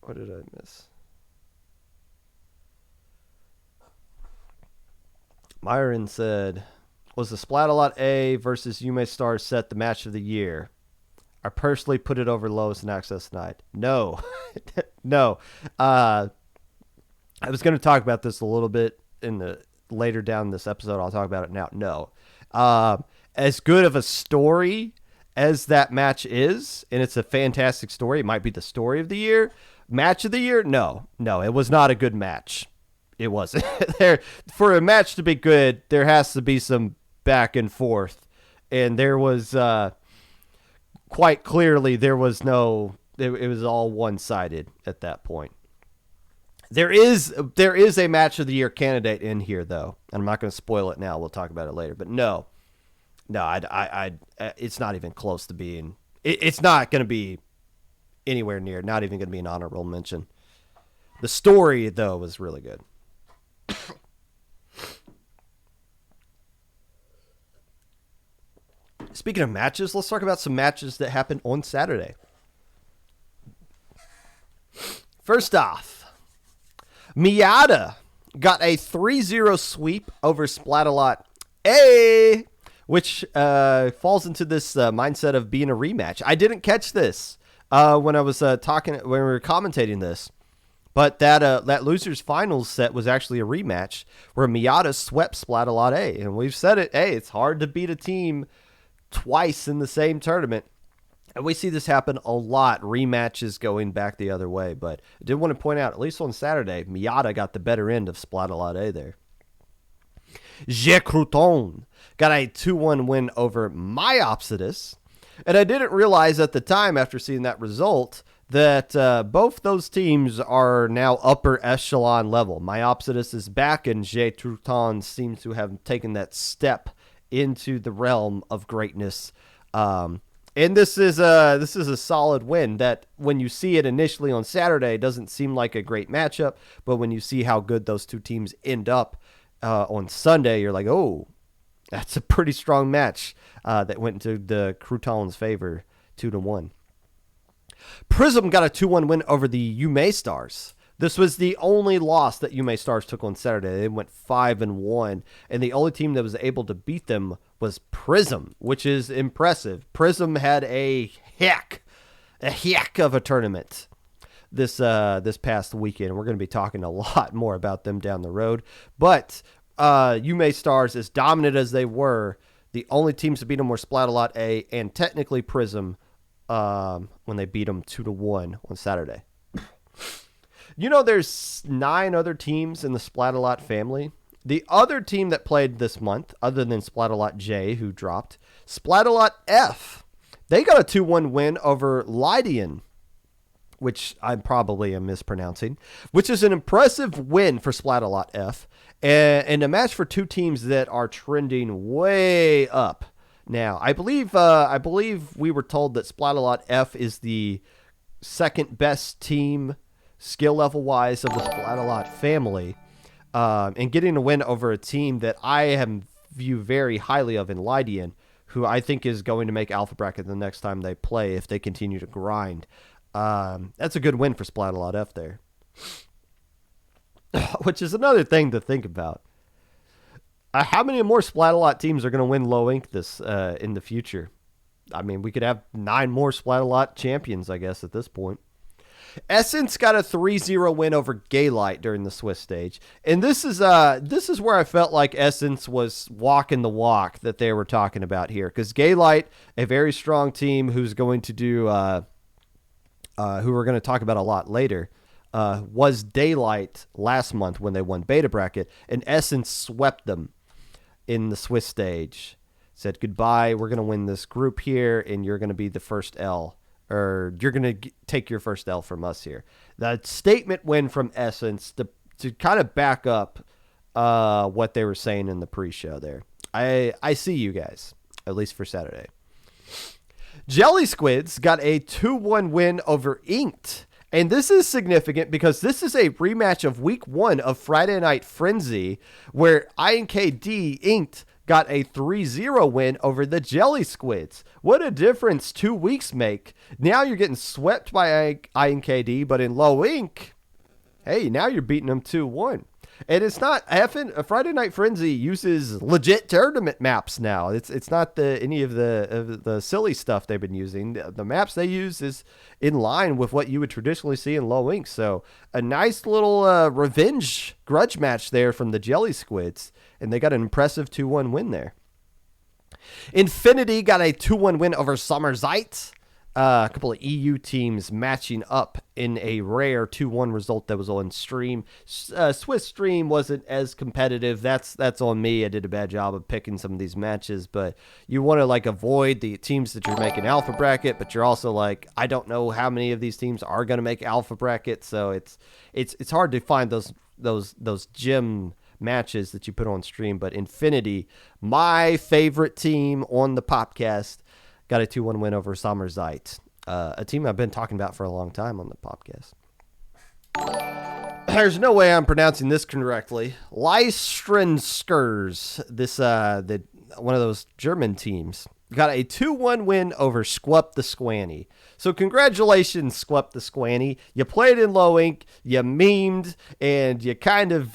What did I miss? Myron said, was the Splat-A-Lot A versus Yume Stars set the match of the year? I personally put it over Lois and Access Night. No. No. I was going to talk about this a little bit later down this episode. I'll talk about it now. No. As good of a story as that match is, and it's a fantastic story, it might be the story of the year. Match of the year? No, it was not a good match. It wasn't. For a match to be good, there has to be some back and forth. And there was, quite clearly, there was no, it was all one-sided at that point. There is a match of the year candidate in here, though. And I'm not going to spoil it now. We'll talk about it later. But no, it's not even close to being, it's not going to be anywhere near, not even going to be an honorable mention. The story, though, was really good. Speaking of matches, let's talk about some matches that happened on Saturday. First off, Miata got a 3-0 sweep over Splat-A-Lot A, which falls into this mindset of being a rematch. I didn't catch this when I was when we were commentating this, but that losers finals set was actually a rematch where Miata swept Splat-A-Lot A, and we've said it. Hey, it's hard to beat a team twice in the same tournament, and we see this happen a lot. Rematches going back the other way, but I did want to point out, at least on Saturday, Miata got the better end of Splat-A-Lot A there. Je Crouton got a 2-1 win over Myopsidus. And I didn't realize at the time, after seeing that result, that both those teams are now upper echelon level. Myopsidus is back, and Je Crouton seems to have taken that step into the realm of greatness. And this is a solid win that, when you see it initially on Saturday, doesn't seem like a great matchup. But when you see how good those two teams end up on Sunday, you're like, oh, that's a pretty strong match that went into the Crouton's favor, 2-1. Prism got a 2-1 win over the Yume Stars. This was the only loss that Yume Stars took on Saturday. They went 5-1, and the only team that was able to beat them was Prism, which is impressive. Prism had a heck of a tournament this past weekend. We're going to be talking a lot more about them down the road, but Yume Stars, as dominant as they were, the only teams to beat them were Splat-A-Lot A and technically Prism when they beat them 2-1 on Saturday. You know, there's 9 other teams in the Splat-A-Lot family. The other team that played this month, other than Splat-A-Lot J, who dropped, Splat-A-Lot F, they got a 2-1 win over Lydian, which I probably am mispronouncing, which is an impressive win for Splat-A-Lot F, and a match for two teams that are trending way up. Now, I believe we were told that Splat-A-Lot F is the second best team skill level wise of the Splat-A-Lot family, and getting a win over a team that I view very highly of in Lydian, who I think is going to make Alpha Bracket the next time they play if they continue to grind. That's a good win for Splat-A-Lot F there. Which is another thing to think about. How many more Splat-A-Lot teams are going to win low ink this in the future? I mean, we could have 9 more Splat-A-Lot champions, I guess, at this point. Essence got a 3-0 win over Gaylight during the Swiss stage. And this is where I felt like Essence was walking the walk that they were talking about here. Because Gaylight, a very strong team who's going to do, who we're going to talk about a lot later, was Daylight last month when they won Beta Bracket. And Essence swept them in the Swiss stage. Said, goodbye, we're going to win this group here, and you're going to be the first L. Or you're going to take your first L from us here. The statement win from Essence to kind of back up what they were saying in the pre-show there. I see you guys, at least for Saturday. Jelly Squids got a 2-1 win over Inked. And this is significant because this is a rematch of week 1 of Friday Night Frenzy, where INKD Inked got a 3-0 win over the Jelly Squids. What a difference 2 weeks make. Now you're getting swept by INKD, but in low ink, hey, now you're beating them 2-1. And it's not Friday Night Frenzy uses legit tournament maps now. It's not any of the silly stuff they've been using. The maps they use is in line with what you would traditionally see in low ink. So a nice little revenge grudge match there from the Jelly Squids, and they got an impressive 2-1 win there. Infinity got a 2-1 win over Sommerzeit. A couple of EU teams matching up in a rare 2-1 result that was on stream. Swiss stream wasn't as competitive. That's on me. I did a bad job of picking some of these matches, but you want to like avoid the teams that you're making alpha bracket, but you're also like, I don't know how many of these teams are going to make alpha bracket, so it's hard to find those gym matches that you put on stream. But Infinity, my favorite team on the Popcast, got a 2-1 win over Sommerzeit, a team I've been talking about for a long time on the Popcast. There's no way I'm pronouncing this correctly. Leistrenskers, one of those German teams, got a 2-1 win over Squup the Squanny. So congratulations, Squup the Squanny. You played in low ink, you memed, and you kind of,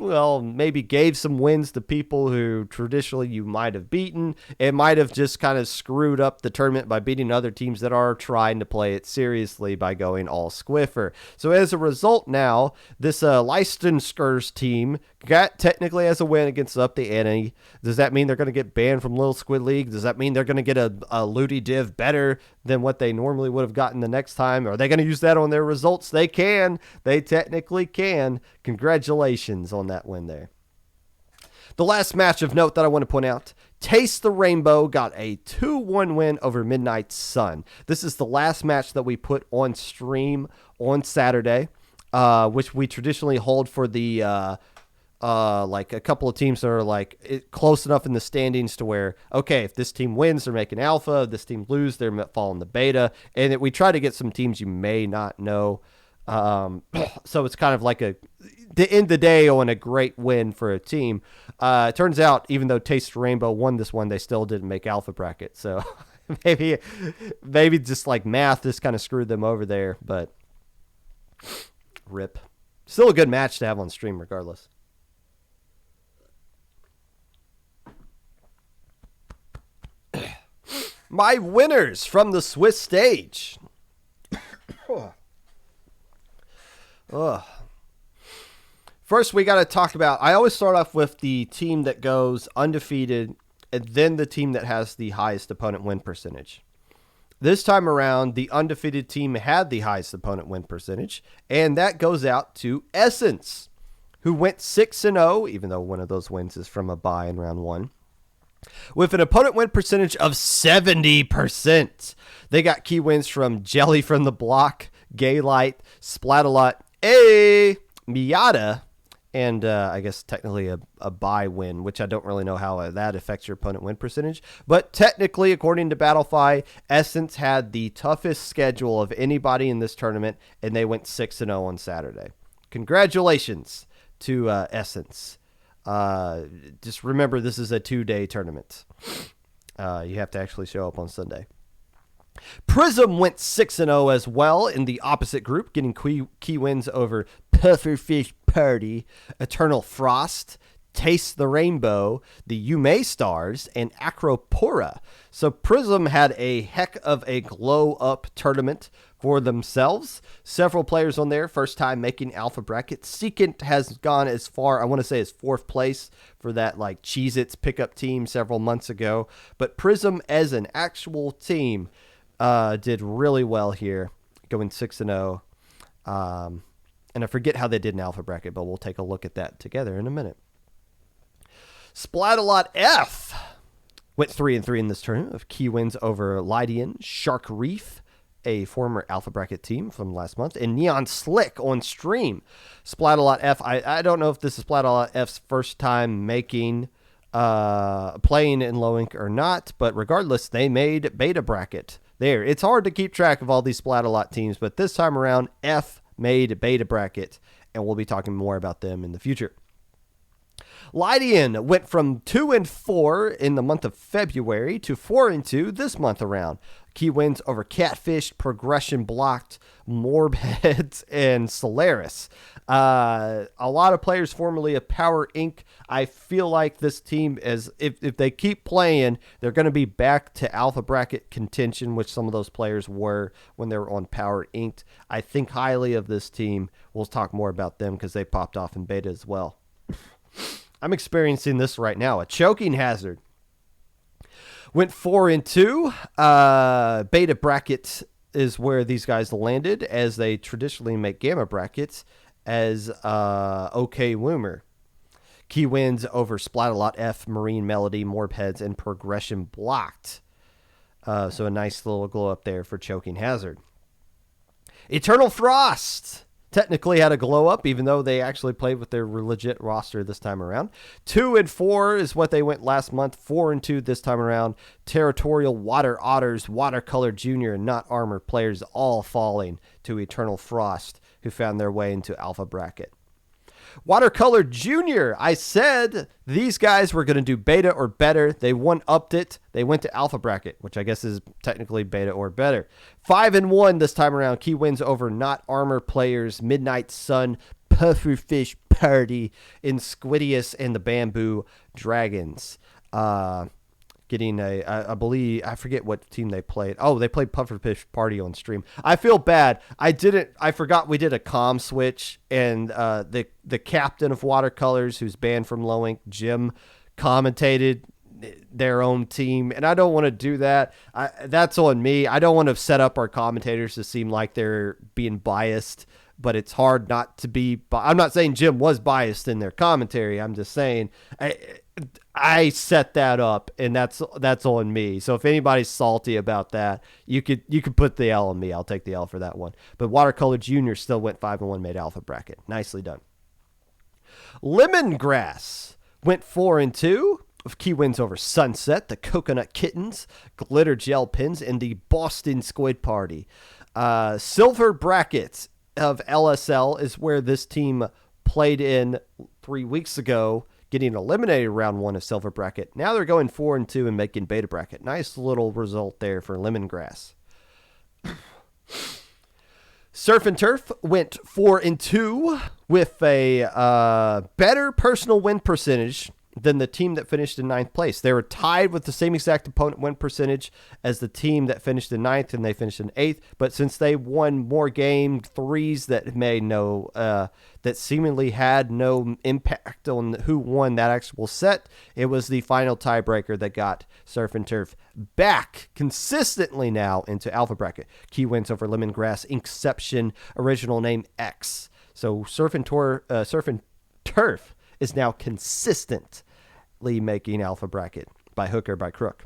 well, maybe gave some wins to people who traditionally you might have beaten. It might have just kind of screwed up the tournament by beating other teams that are trying to play it seriously by going all Squiffer. So as a result now, this Leistenskers team got technically as a win against Up the Ante. Does that mean they're going to get banned from Little Squid League? Does that mean they're going to get a Ludi div better than what they normally would have gotten the next time? Are they going to use that on their results? They can. They technically can. Congratulations on that win there. The last match of note that I want to point out, Taste the Rainbow got a 2-1 win over Midnight Sun. This is the last match that we put on stream on Saturday, which we traditionally hold for the like a couple of teams that are like close enough in the standings to where, okay, if this team wins, they're making alpha. If this team lose, they're falling the beta. And we try to get some teams you may not know. So it's kind of like the end of the day on a great win for a team. It turns out, even though Taste Rainbow won this one, they still didn't make alpha bracket. So maybe just like math just kind of screwed them over there, but rip. Still a good match to have on stream regardless. My winners from the Swiss stage. First, we got to talk about, I always start off with the team that goes undefeated and then the team that has the highest opponent win percentage. This time around, the undefeated team had the highest opponent win percentage, and that goes out to Essence, who went 6-0, even though one of those wins is from a bye in round 1. With an opponent win percentage of 70%. They got key wins from Jelly from the Block, Gaylight, Splat-A-Lot, Miata, and I guess technically a bye win, which I don't really know how that affects your opponent win percentage. But technically, according to Battlefy, Essence had the toughest schedule of anybody in this tournament, and they went 6-0 on Saturday. Congratulations to Essence. Just remember, this is a 2-day tournament. You have to actually show up on Sunday. Prism went 6-0 as well in the opposite group, getting key wins over Pufferfish Party, Eternal Frost, Taste the Rainbow, the Yume Stars, and Acropora. So Prism had a heck of a glow-up tournament for themselves. Several players on there, first time making alpha bracket. Secant has gone as far, I want to say, as 4th place for that like Cheez-Its pickup team several months ago. But Prism as an actual team did really well here, going 6-0. And I forget how they did in alpha bracket, but we'll take a look at that together in a minute. Splat-A-Lot F went 3-3 in this tournament with key wins over Lydian, Shark Reef, a former alpha bracket team from last month, and Neon Slick on stream. Splat-A-Lot F, I don't know if this is Splat-A-Lot F's first time making playing in low ink or not, but regardless, they made beta bracket there. It's hard to keep track of all these Splat-A-Lot teams, but this time around, F made beta bracket, and we'll be talking more about them in the future. Lydian went from 2-4 in the month of February to 4-2 this month around. Key wins over Catfish, Progression Blocked, Morbheads, and Solaris. A lot of players formerly of Power Inc. I feel like this team, is if they keep playing, they're going to be back to alpha bracket contention, which some of those players were when they were on Power Inc. I think highly of this team. We'll talk more about them because they popped off in beta as well. I'm experiencing this right now. A choking hazard. Went 4-2. Beta bracket is where these guys landed, as they traditionally make gamma brackets as OK Woomer. Key wins over Splat-A-Lot F, Marine Melody, Morbheads, and Progression Blocked. So a nice little glow up there for choking hazard. Eternal Frost technically had a glow up, even though they actually played with their legit roster this time around. 2-4 is what they went last month. 4-2 this time around. Territorial, Water Otters, Watercolor Junior, and Not Armor players all falling to Eternal Frost, who found their way into alpha bracket. Watercolor Junior, I said these guys were going to do beta or better. They one-upped it. They went to alpha bracket, which I guess is technically beta or better. 5-1 this time around. Key wins over Not Armor players, Midnight Sun, Pufferfish Party, Insquidius, and the Bamboo Dragons. Getting I believe, I forget what team they played. Oh, they played Pufferfish Party on stream. I feel bad. I forgot we did a comm switch, and the captain of Watercolors, who's banned from low ink, Jim, commentated their own team, and I don't want to do that. That's on me. I don't want to set up our commentators to seem like they're being biased, but it's hard not to be. I'm not saying Jim was biased in their commentary. I'm just saying I set that up, and that's on me. So if anybody's salty about that, you could put the L on me. I'll take the L for that one. But Watercolor Junior still went 5-1, made alpha bracket. Nicely done. Lemongrass went 4-2 with key wins over Sunset, the Coconut Kittens, Glitter Gel Pins, and the Boston Squid Party. Silver brackets of LSL is where this team played in 3 weeks ago, getting eliminated round 1 of silver bracket. Now they're going 4-2 and making beta bracket. Nice little result there for Lemongrass. Surf and Turf went 4-2 with a better personal win percentage than the team that finished in 9th place. They were tied with the same exact opponent win percentage as the team that finished in 9th, and they finished in 8th. But since they won more game threes that that seemingly had no impact on who won that actual set, it was the final tiebreaker that got Surf and Turf back consistently now into alpha bracket. Key wins over Lemongrass, Inkception, original name X. So Surf and Turf is now consistently making alpha bracket by hook or by crook.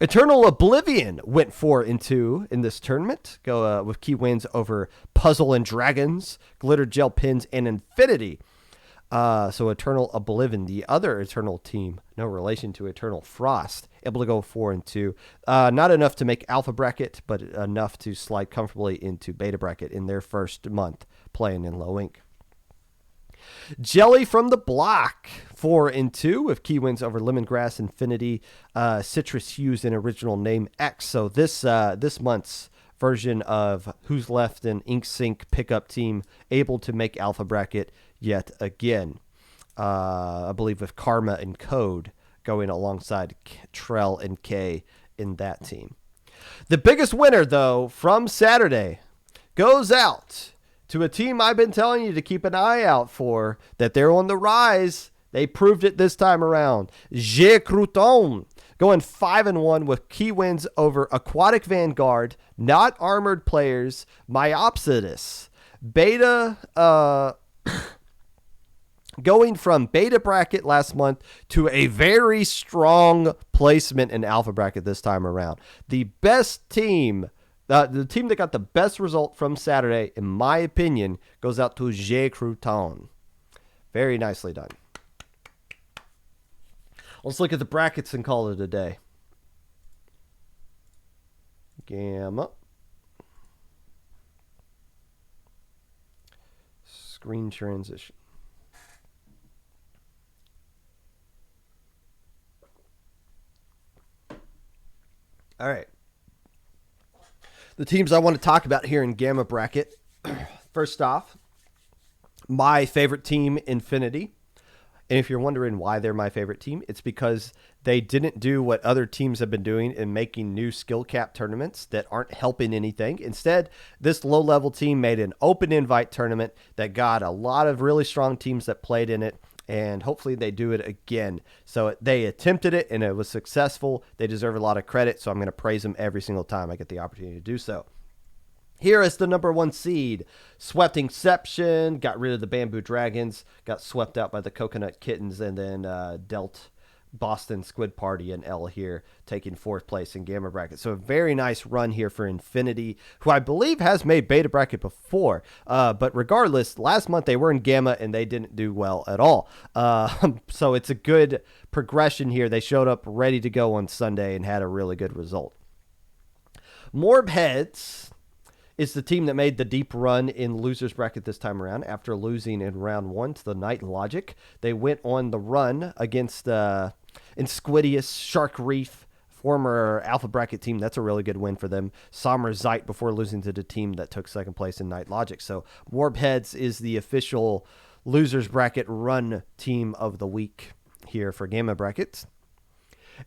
Eternal Oblivion went 4-2 in this tournament, with key wins over Puzzle and Dragons, Glitter Gel Pins, and Infinity. So Eternal Oblivion, the other Eternal team, no relation to Eternal Frost, able to go 4-2. Not enough to make alpha bracket, but enough to slide comfortably into beta bracket in their first month playing in low ink. Jelly from the Block, 4-2 with key wins over Lemongrass, Infinity, Citrus Hues, and original name X. So this month's version of Who's Left an Ink Sync pickup team able to make alpha bracket yet again. I believe with Karma and Code going alongside Trell and K in that team. The biggest winner, though, from Saturday goes out to a team I've been telling you to keep an eye out for, that they're on the rise. They proved it this time around. G. Crouton going 5-1 with key wins over Aquatic Vanguard, Not Armored Players, Myopsitis, Beta, going from beta bracket last month to a very strong placement in alpha bracket this time around. The best team, the team that got the best result from Saturday, in my opinion, goes out to G. Crouton. Very nicely done. Let's look at the brackets and call it a day. Gamma. Screen transition. All right. The teams I want to talk about here in Gamma bracket. First off, my favorite team, Infinity. And if you're wondering why they're my favorite team, it's because they didn't do what other teams have been doing in making new skill cap tournaments that aren't helping anything. Instead, this low-level team made an open invite tournament that got a lot of really strong teams that played in it, and hopefully they do it again. So they attempted it, and it was successful. They deserve a lot of credit, so I'm going to praise them every single time I get the opportunity to do so. Here is the number 1 seed. Swept Inception, got rid of the Bamboo Dragons, got swept out by the Coconut Kittens, and then dealt Boston Squid Party and L here, taking 4th place in Gamma Bracket. So a very nice run here for Infinity, who I believe has made Beta Bracket before. But regardless, last month they were in Gamma and they didn't do well at all. So it's a good progression here. They showed up ready to go on Sunday and had a really good result. Morb Heads is the team that made the deep run in losers bracket this time around after losing in round 1 to the Night Logic. They went on the run against Insquidious, Shark Reef, former alpha bracket team. That's a really good win for them. Sommer Zeit before losing to the team that took 2nd place in Night Logic. So Morb Heads is the official losers bracket run team of the week here for Gamma brackets.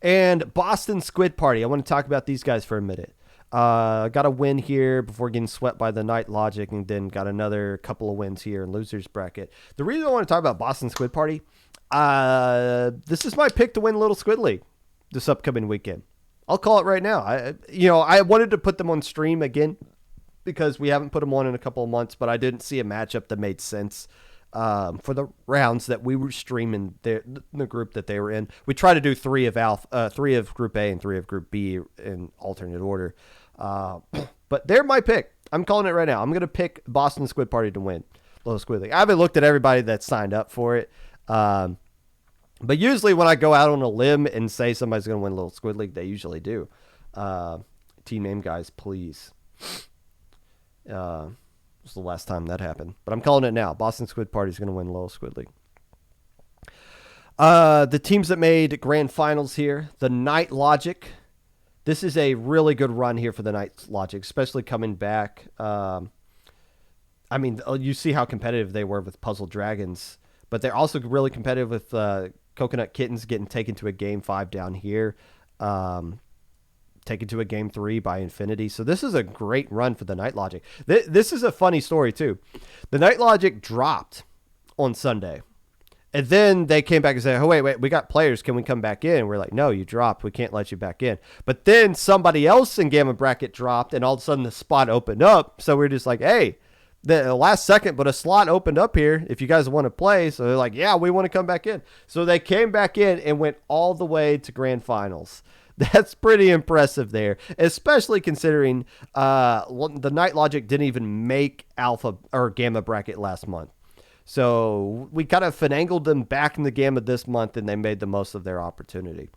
And Boston Squid Party. I want to talk about these guys for a minute. Got a win here before getting swept by the Night Logic, and then got another couple of wins here in losers bracket. The reason I want to talk about Boston Squid Party, this is my pick to win Little Squid League this upcoming weekend. I'll call it right now. I wanted to put them on stream again because we haven't put them on in a couple of months, but I didn't see a matchup that made sense for the rounds that we were streaming the group that they were in. We try to do 3 of Group A and 3 of Group B in alternate order. But they're my pick. I'm calling it right now. I'm going to pick Boston Squid Party to win Little Squid League. I haven't looked at everybody that signed up for it. But usually when I go out on a limb and say somebody's going to win Little Squid League, they usually do. Team name guys, please. It was the last time that happened. But I'm calling it now. Boston Squid Party is going to win Little Squid League. The teams that made grand finals here, the Night Logic. This is a really good run here for the Night Logic, especially coming back. You see how competitive they were with Puzzle Dragons, but they're also really competitive with Coconut Kittens getting taken to a Game 5 down here, taken to a Game 3 by Infinity. So this is a great run for the Night Logic. This is a funny story, too. The Night Logic dropped on Sunday. And then they came back and said, oh, wait, we got players. Can we come back in? And we're like, no, you dropped. We can't let you back in. But then somebody else in Gamma Bracket dropped, and all of a sudden the spot opened up. So we're just like, hey, the last second, but a slot opened up here if you guys want to play. So they're like, yeah, we want to come back in. So they came back in and went all the way to grand finals. That's pretty impressive there, especially considering the Night Logic didn't even make alpha or Gamma Bracket last month. So we kind of finagled them back in the Gamma this month, and they made the most of their opportunity.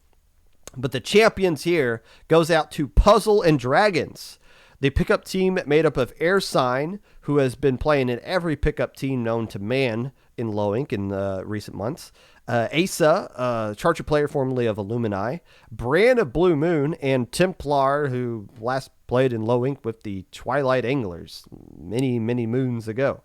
But the champions here goes out to Puzzle and Dragons. The pickup team made up of Air Sign, who has been playing in every pickup team known to man in Low Inc. in recent months. Asa, Charger player formerly of Illumini. Bran of Blue Moon, and Templar, who last played in Low Inc. with the Twilight Anglers many, many moons ago.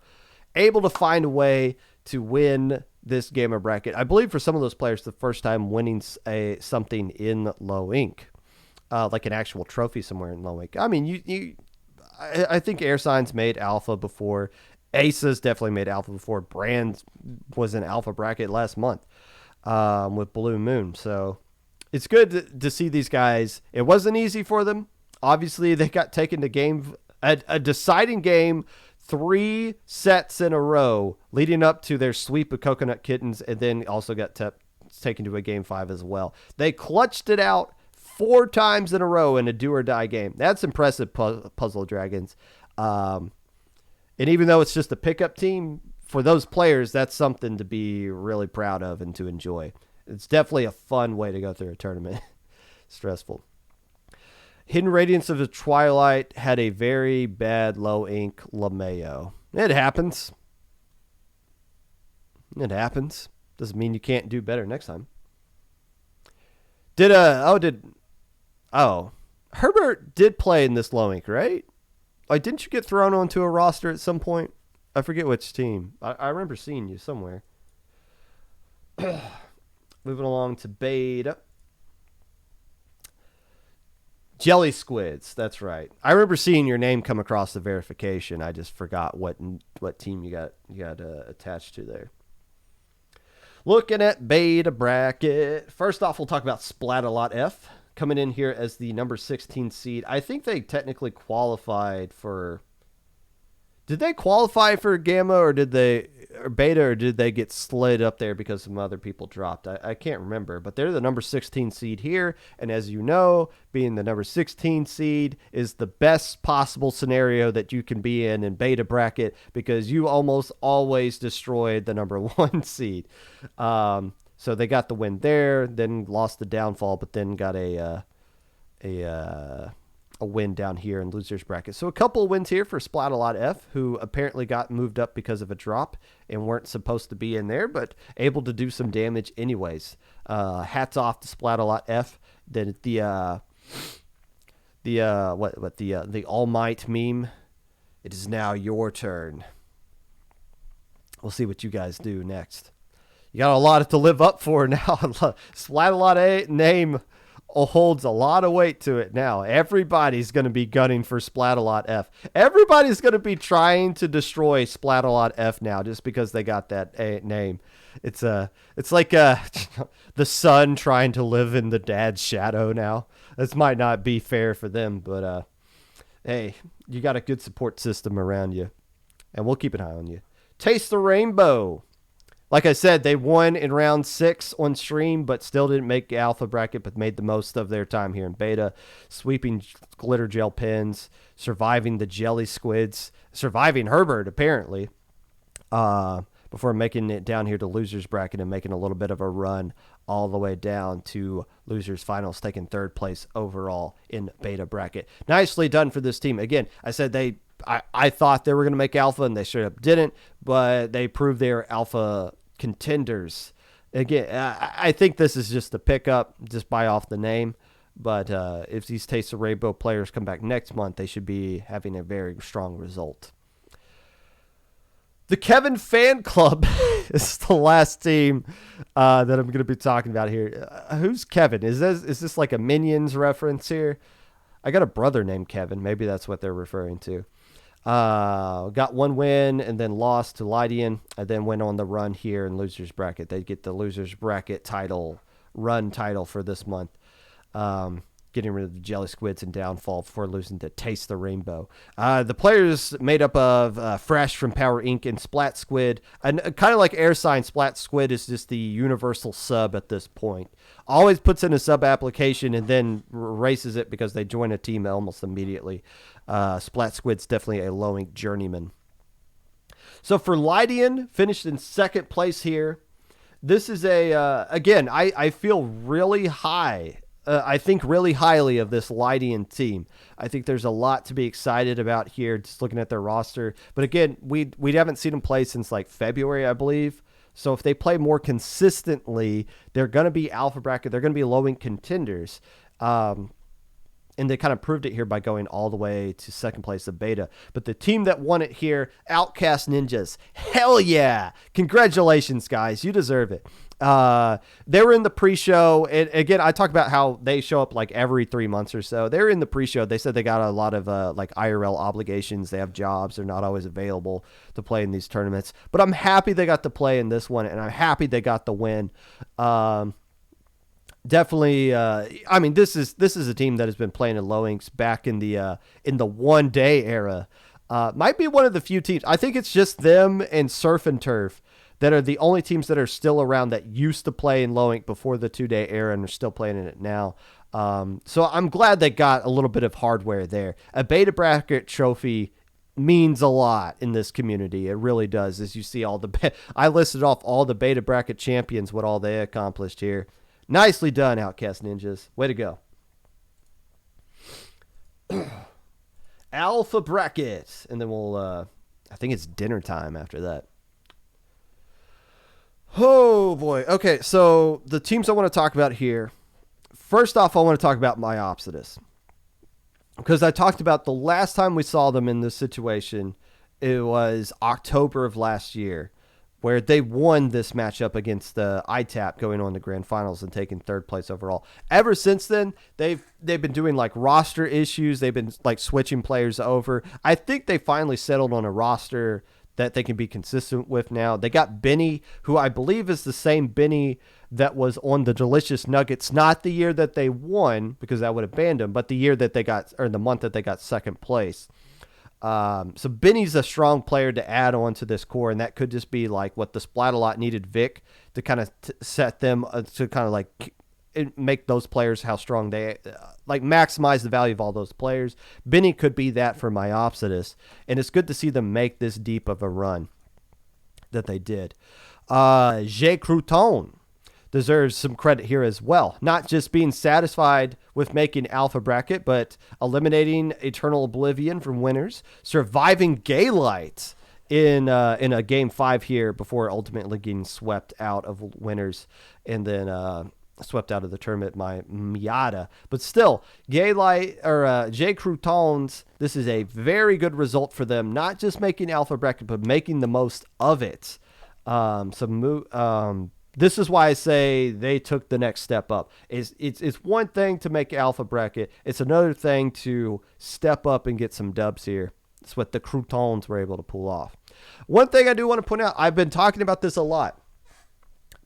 Able to find a way to win this Gamer bracket. I believe for some of those players, the first time winning something in low ink, like an actual trophy somewhere in low ink. I mean, I think Air Signs made alpha before. Aces definitely made alpha before. Brand was in alpha bracket last month with Blue Moon. So it's good to see these guys. It wasn't easy for them. Obviously, they got taken to a deciding game 3 sets in a row leading up to their sweep of Coconut Kittens, and then also got taken to a game 5 as well. They clutched it out 4 times in a row in a do-or-die game. That's impressive, Puzzle Dragons. And even though it's just a pickup team, for those players, that's something to be really proud of and to enjoy. It's definitely a fun way to go through a tournament. Stressful. Hidden Radiance of the Twilight had a very bad low ink LeMayo. It happens. It happens. Doesn't mean you can't do better next time. Herbert did play in this low ink, right? Like, didn't you get thrown onto a roster at some point? I forget which team. I remember seeing you somewhere. Moving along to beta. Jelly Squids, that's right. I remember seeing your name come across the verification. I just forgot what team you got attached to there. Looking at beta bracket. First off, we'll talk about Splat-A-Lot F. Coming in here as the number 16 seed. I think they technically qualified for... Did they qualify for Gamma or Beta, or did they get slid up there because some other people dropped? I can't remember, but they're the number 16 seed here. And as you know, being the number 16 seed is the best possible scenario that you can be in Beta bracket, because you almost always destroyed the number 1 seed. So they got the win there, then lost the downfall, but then got a win down here in losers bracket. So a couple of wins here for Splat-A-Lot F, who apparently got moved up because of a drop and weren't supposed to be in there, but able to do some damage anyways. Hats off to Splat-A-Lot F. Then the All Might meme. It is now your turn. We'll see what you guys do next. You got a lot to live up for now. Splat-A-Lot name holds a lot of weight to it now. Everybody's going to be gunning for Splat-A-Lot F. Everybody's going to be trying to destroy Splat-A-Lot F now just because they got that name. It's like the son trying to live in the dad's shadow now. This might not be fair for them, but hey, you got a good support system around you, and we'll keep an eye on you. Taste the Rainbow. Like I said, they won in round 6 on stream, but still didn't make alpha bracket, but made the most of their time here in beta, sweeping glitter gel pens, surviving the jelly squids, surviving Herbert, apparently, before making it down here to losers bracket and making a little bit of a run all the way down to losers finals, taking 3rd place overall in beta bracket. Nicely done for this team. Again, I said I thought they were going to make alpha, and they straight up didn't, but they proved they were alpha contenders. Again, I think this is just a pickup, just buy off the name. But if these Taste of Rainbow players come back next month, they should be having a very strong result. The Kevin Fan Club is the last team that I'm going to be talking about here. Who's Kevin? Is this like a Minions reference here? I got a brother named Kevin. Maybe that's what they're referring to. Got 1 win and then lost to Lydian, and then went on the run here in losers bracket. They get the losers bracket run title for this month. Getting rid of the jelly squids and downfall before losing to Taste the Rainbow. The players made up of Fresh from Power Inc. and Splat Squid. And kind of like Air Sign, Splat Squid is just the universal sub at this point. Always puts in a sub application and then erases it because they join a team almost immediately. Splat Squid's definitely a low ink journeyman. So for Lydian, finished in 2nd place here. This is again, I feel really high. I think really highly of this Lydian team. I think there's a lot to be excited about here, just looking at their roster. But again, we haven't seen them play since like February, I believe. So if they play more consistently, they're going to be alpha bracket. They're going to be low ink contenders. And and they kind of proved it here by going all the way to second place of beta. But the team that won it here, Outcast Ninjas, hell yeah. Congratulations, guys. You deserve it. They were in the pre-show, and again, I talk about how they show up like every 3 months or so. They're in the pre-show. They said they got a lot of like IRL obligations. They have jobs. They're not always available to play in these tournaments. But I'm happy they got to play in this one, and I'm happy they got the win. Definitely. I mean, this is a team that has been playing in low inks back in the 1 day era. Might be one of the few teams. I think it's just them and Surf and Turf that are the only teams that are still around that used to play in low ink before the 2 day era and are still playing in it now. So I'm glad they got a little bit of hardware there. A beta bracket trophy means a lot in this community. It really does. As you see I listed off all the beta bracket champions, what all they accomplished here. Nicely done, Outcast Ninjas. Way to go. Alpha bracket. And then we'll, I think it's dinner time after that. Oh, boy. Okay, so the teams I want to talk about here. First off, I want to talk about Myopsidus. Because I talked about the last time we saw them in this situation, it was October of last year, where they won this matchup against the ITAP going on to grand finals and taking third place overall. Ever since then, they've been doing like roster issues. They've been like switching players over. I think they finally settled on a roster that they can be consistent with now. They got Benny, who I believe is the same Benny that was on the Delicious Nuggets, not the year that they won, because that would have banned them, but the year that they got, or the month that they got second place. So Benny's a strong player to add on to this core, and that could just be like what the Splat-A-Lot needed Vic to kind of set them to kind of like make those players how strong they like maximize the value of all those players. Benny could be that for Myopsidus, and it's good to see them make this deep of a run that they did. J. Crouton deserves some credit here as well. Not just being satisfied with making Alpha Bracket, but eliminating Eternal Oblivion from winners, surviving Gaylight in a Game 5 here before ultimately getting swept out of winners, and then swept out of the tournament by Miata. But still, Gaylight or J. Croutons, this is a very good result for them, not just making Alpha Bracket, but making the most of it. This is why I say they took the next step up. It's one thing to make Alpha Bracket. It's another thing to step up and get some dubs here. That's what the Croutons were able to pull off. One thing I do want to point out, I've been talking about this a lot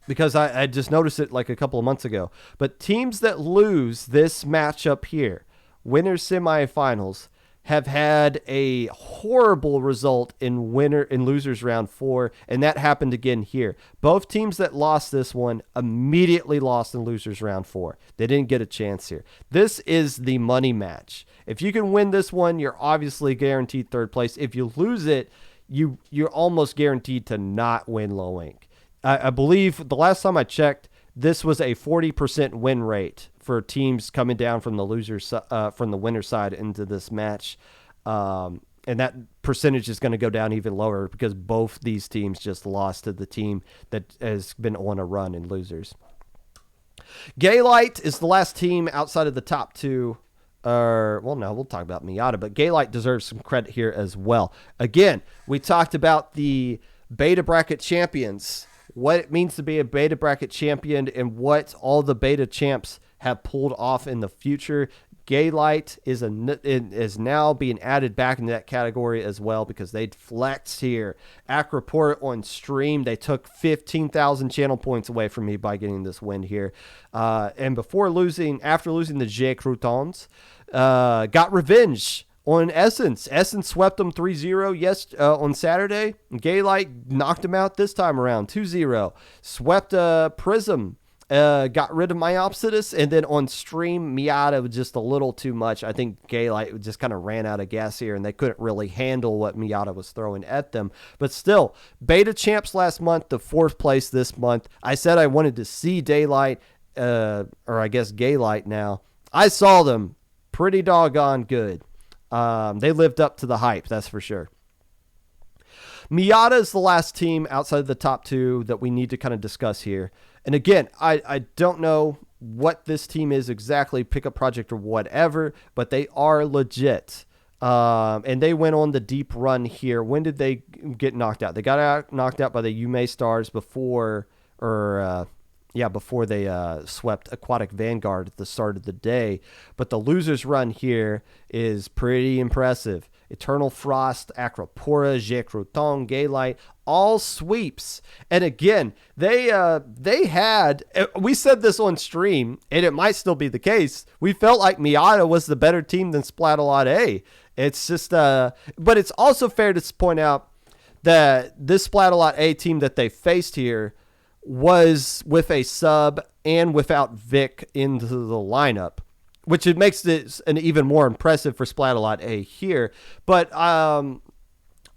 because I just noticed it like a couple of months ago. But teams that lose this matchup here, winners semifinals, have had a horrible result in losers round 4, and that happened again here. Both teams that lost this one immediately lost in losers round 4. They didn't get a chance here. This is the money match. If you can win this one, you're obviously guaranteed third place. If you lose it, you're almost guaranteed to not win low ink. I believe the last time I checked, this was a 40% win rate for teams coming down from the winner side into this match. And that percentage is going to go down even lower because both these teams just lost to the team that has been on a run in losers. Gaylight is the last team outside of the top two. We'll talk about Miata, but Gaylight deserves some credit here as well. Again, we talked about the beta bracket champions, what it means to be a beta bracket champion, and what all the beta champs have pulled off in the future. Gaylight is now being added back into that category as well because they flexed here. Acroport on stream, they took 15,000 channel points away from me by getting this win here. And after losing the J. Croutons, got revenge on Essence. Essence swept them 3-0 on Saturday. Gaylight knocked them out this time around 2-0. Swept Prism. Got rid of Myopsidus, and then on stream, Miata was just a little too much. I think Gaylight just kind of ran out of gas here, and they couldn't really handle what Miata was throwing at them. But still, beta champs last month, the 4th place this month. I said I wanted to see Daylight, or I guess Gaylight now. I saw them pretty doggone good. They lived up to the hype, that's for sure. Miata is the last team outside of the top 2 that we need to kind of discuss here. And again, I don't know what this team is exactly, pickup project or whatever, but they are legit. And they went on the deep run here. When did they get knocked out? They got knocked out by the Yume Stars before they swept Aquatic Vanguard at the start of the day. But the losers run here is pretty impressive. Eternal Frost, Acropora, Jacroton, Gaylight, all sweeps. And again, they had, we said this on stream, and it might still be the case. We felt like Miata was the better team than Splat-A-Lot A. It's just, but it's also fair to point out that this Splat-A-Lot A team that they faced here was with a sub and without Vic into the lineup, which it makes this an even more impressive for Splat-A-Lot A here. But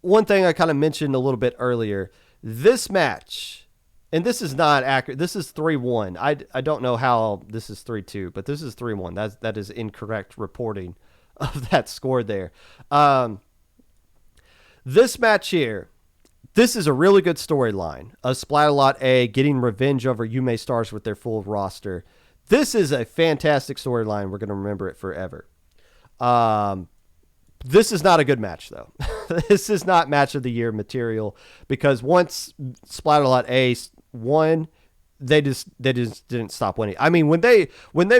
one thing I kind of mentioned a little bit earlier, this match, and this is not accurate, this is 3-1. I don't know how this is 3-2, but this is 3-1. That is incorrect reporting of that score there. This match here, this is a really good storyline of Splat-A-Lot A getting revenge over Yume Stars with their full roster. This is a fantastic storyline. We're going to remember it forever. This is not a good match, though. This is not match of the year material, because once Splat-A-Lot A won, they just didn't stop winning. I mean, when they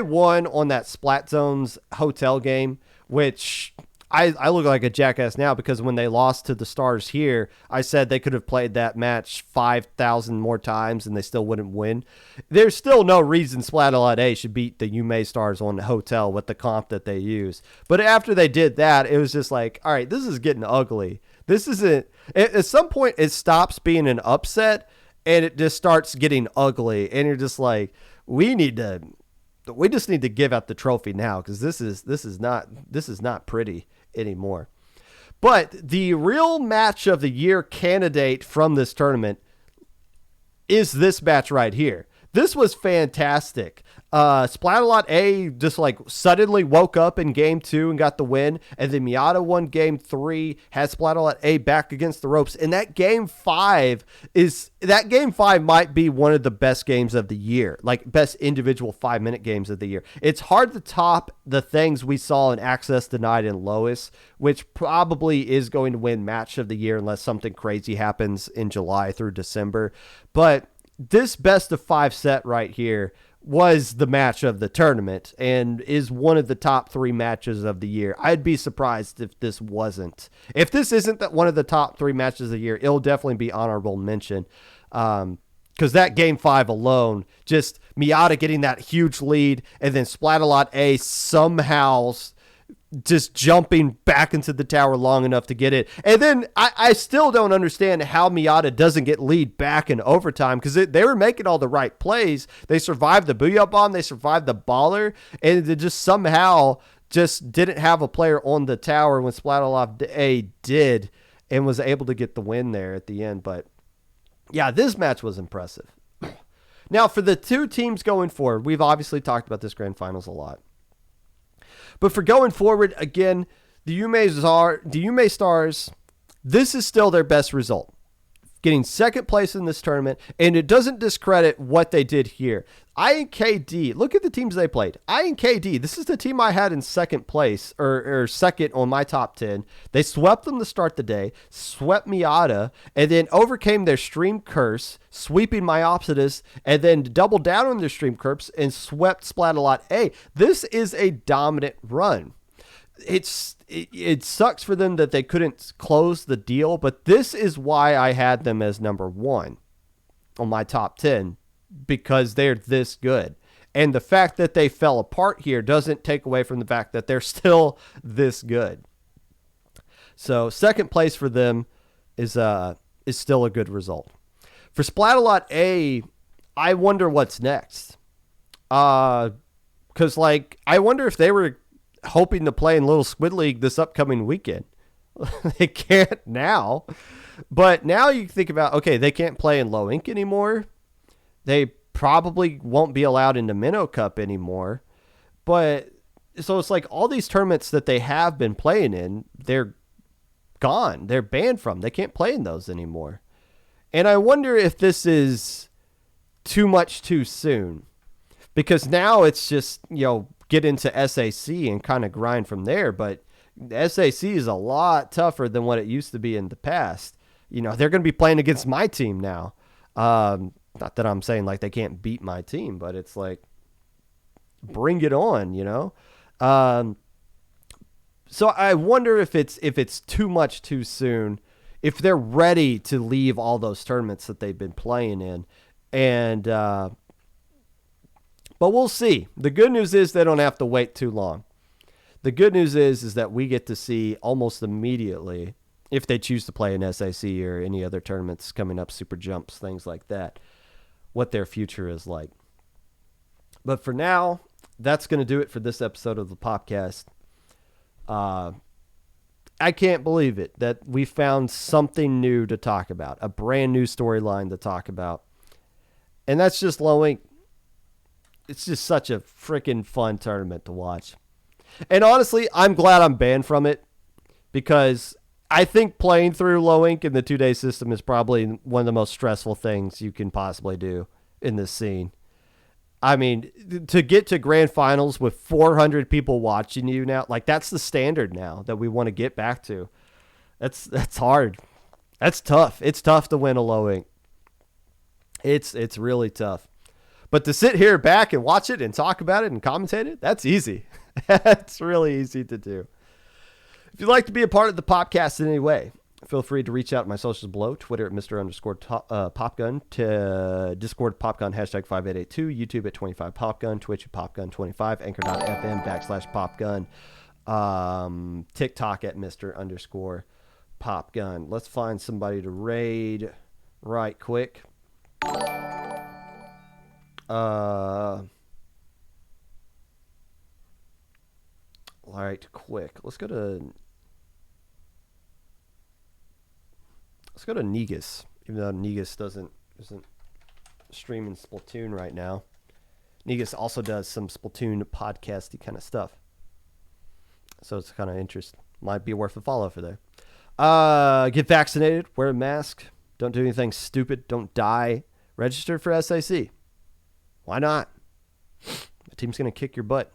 won on that Splat Zones hotel game, which I look like a jackass now, because when they lost to the Stars here, I said they could have played that match 5,000 more times and they still wouldn't win. There's still no reason Splat-A-Lot A should beat the Yume Stars on the hotel with the comp that they use. But after they did that, it was just like, all right, this is getting ugly. This isn't, at some point it stops being an upset and it just starts getting ugly. And you're just like, we just need to give out the trophy now, because this is not pretty anymore. But the real match of the year candidate from this tournament is this match right here. This was fantastic. Splat-A-Lot A just like suddenly woke up in game 2 and got the win, and then Miata won game 3, had Splat-A-Lot A back against the ropes, and that game 5 might be one of the best games of the year, like best individual 5-minute games of the year. It's hard to top the things we saw in Access Denied and Lois, which probably is going to win match of the year unless something crazy happens in July through December. But this best of 5 set right here was the match of the tournament and is one of the top 3 matches of the year. I'd be surprised if this wasn't. If this isn't one of the top 3 matches of the year, it'll definitely be honorable mention. Because that game 5 alone, just Miata getting that huge lead, and then Splat-A-Lot A somehow just jumping back into the tower long enough to get it. And then I still don't understand how Miata doesn't get lead back in overtime, because they were making all the right plays. They survived the Booyah Bomb. They survived the Baller. And they just somehow just didn't have a player on the tower when Splat-A-Lot A did, and was able to get the win there at the end. But yeah, this match was impressive. Now, for the 2 teams going forward, we've obviously talked about this grand finals a lot. But for going forward, again, the Yume Stars, this is still their best result. Getting second place in this tournament, and it doesn't discredit what they did here. INKD, look at the teams they played. INKD, this is the team I had in second place, or second on my top 10. They swept them to start the day, swept Miata, and then overcame their stream curse, sweeping Myopsitus, and then doubled down on their stream curse and swept Splat-A-Lot A. This is a dominant run. It sucks for them that they couldn't close the deal, but this is why I had them as number 1 on my top 10, because they're this good. And the fact that they fell apart here doesn't take away from the fact that they're still this good. So second place for them is still a good result. For Splat-A-Lot A, I wonder what's next. Because I wonder if they were hoping to play in Little Squid League this upcoming weekend. They can't now. But now you think about, okay, they can't play in Low Ink anymore. They probably won't be allowed into Minnow Cup anymore. But so it's like all these tournaments that they have been playing in, they're gone. They're banned from. They can't play in those anymore. And I wonder if this is too much too soon. because now it's just, get into SAC and kind of grind from there. But SAC is a lot tougher than what it used to be in the past. They're going to be playing against my team now. Not that I'm saying like they can't beat my team, but it's like, bring it on, So I wonder if it's too much too soon, if they're ready to leave all those tournaments that they've been playing in. And but we'll see. The good news is they don't have to wait too long. The good news is that we get to see almost immediately, if they choose to play an SAC or any other tournaments coming up, super jumps, things like that, what their future is like. But for now, that's going to do it for this episode of the Popcast. I can't believe it that we found something new to talk about, a brand new storyline to talk about. And that's just Low Ink. It's just such a freaking fun tournament to watch. And honestly, I'm glad I'm banned from it, because I think playing through Low Ink in the 2-day system is probably one of the most stressful things you can possibly do in this scene. I mean, to get to grand finals with 400 people watching you now, like that's the standard now that we want to get back to. That's hard. That's tough. It's tough to win a Low Ink. It's really tough. But to sit here back and watch it and talk about it and commentate it, that's easy. That's really easy to do. If you'd like to be a part of the Popcast in any way, feel free to reach out to my socials below. Twitter at Mr_Popgun, to Discord Popgun #5882, YouTube at 25Popgun, Twitch at Popgun25, Anchor.fm/Popgun, TikTok at Mr_Popgun. Let's find somebody to raid right quick. Let's go to Negus, even though Negus isn't streaming Splatoon right now. Negus also does some Splatoon podcasty kind of stuff, so it's kind of interesting. Might be worth a follow for there. Get vaccinated, wear a mask, don't do anything stupid, don't die, register for SAC. Why not? The team's gonna kick your butt.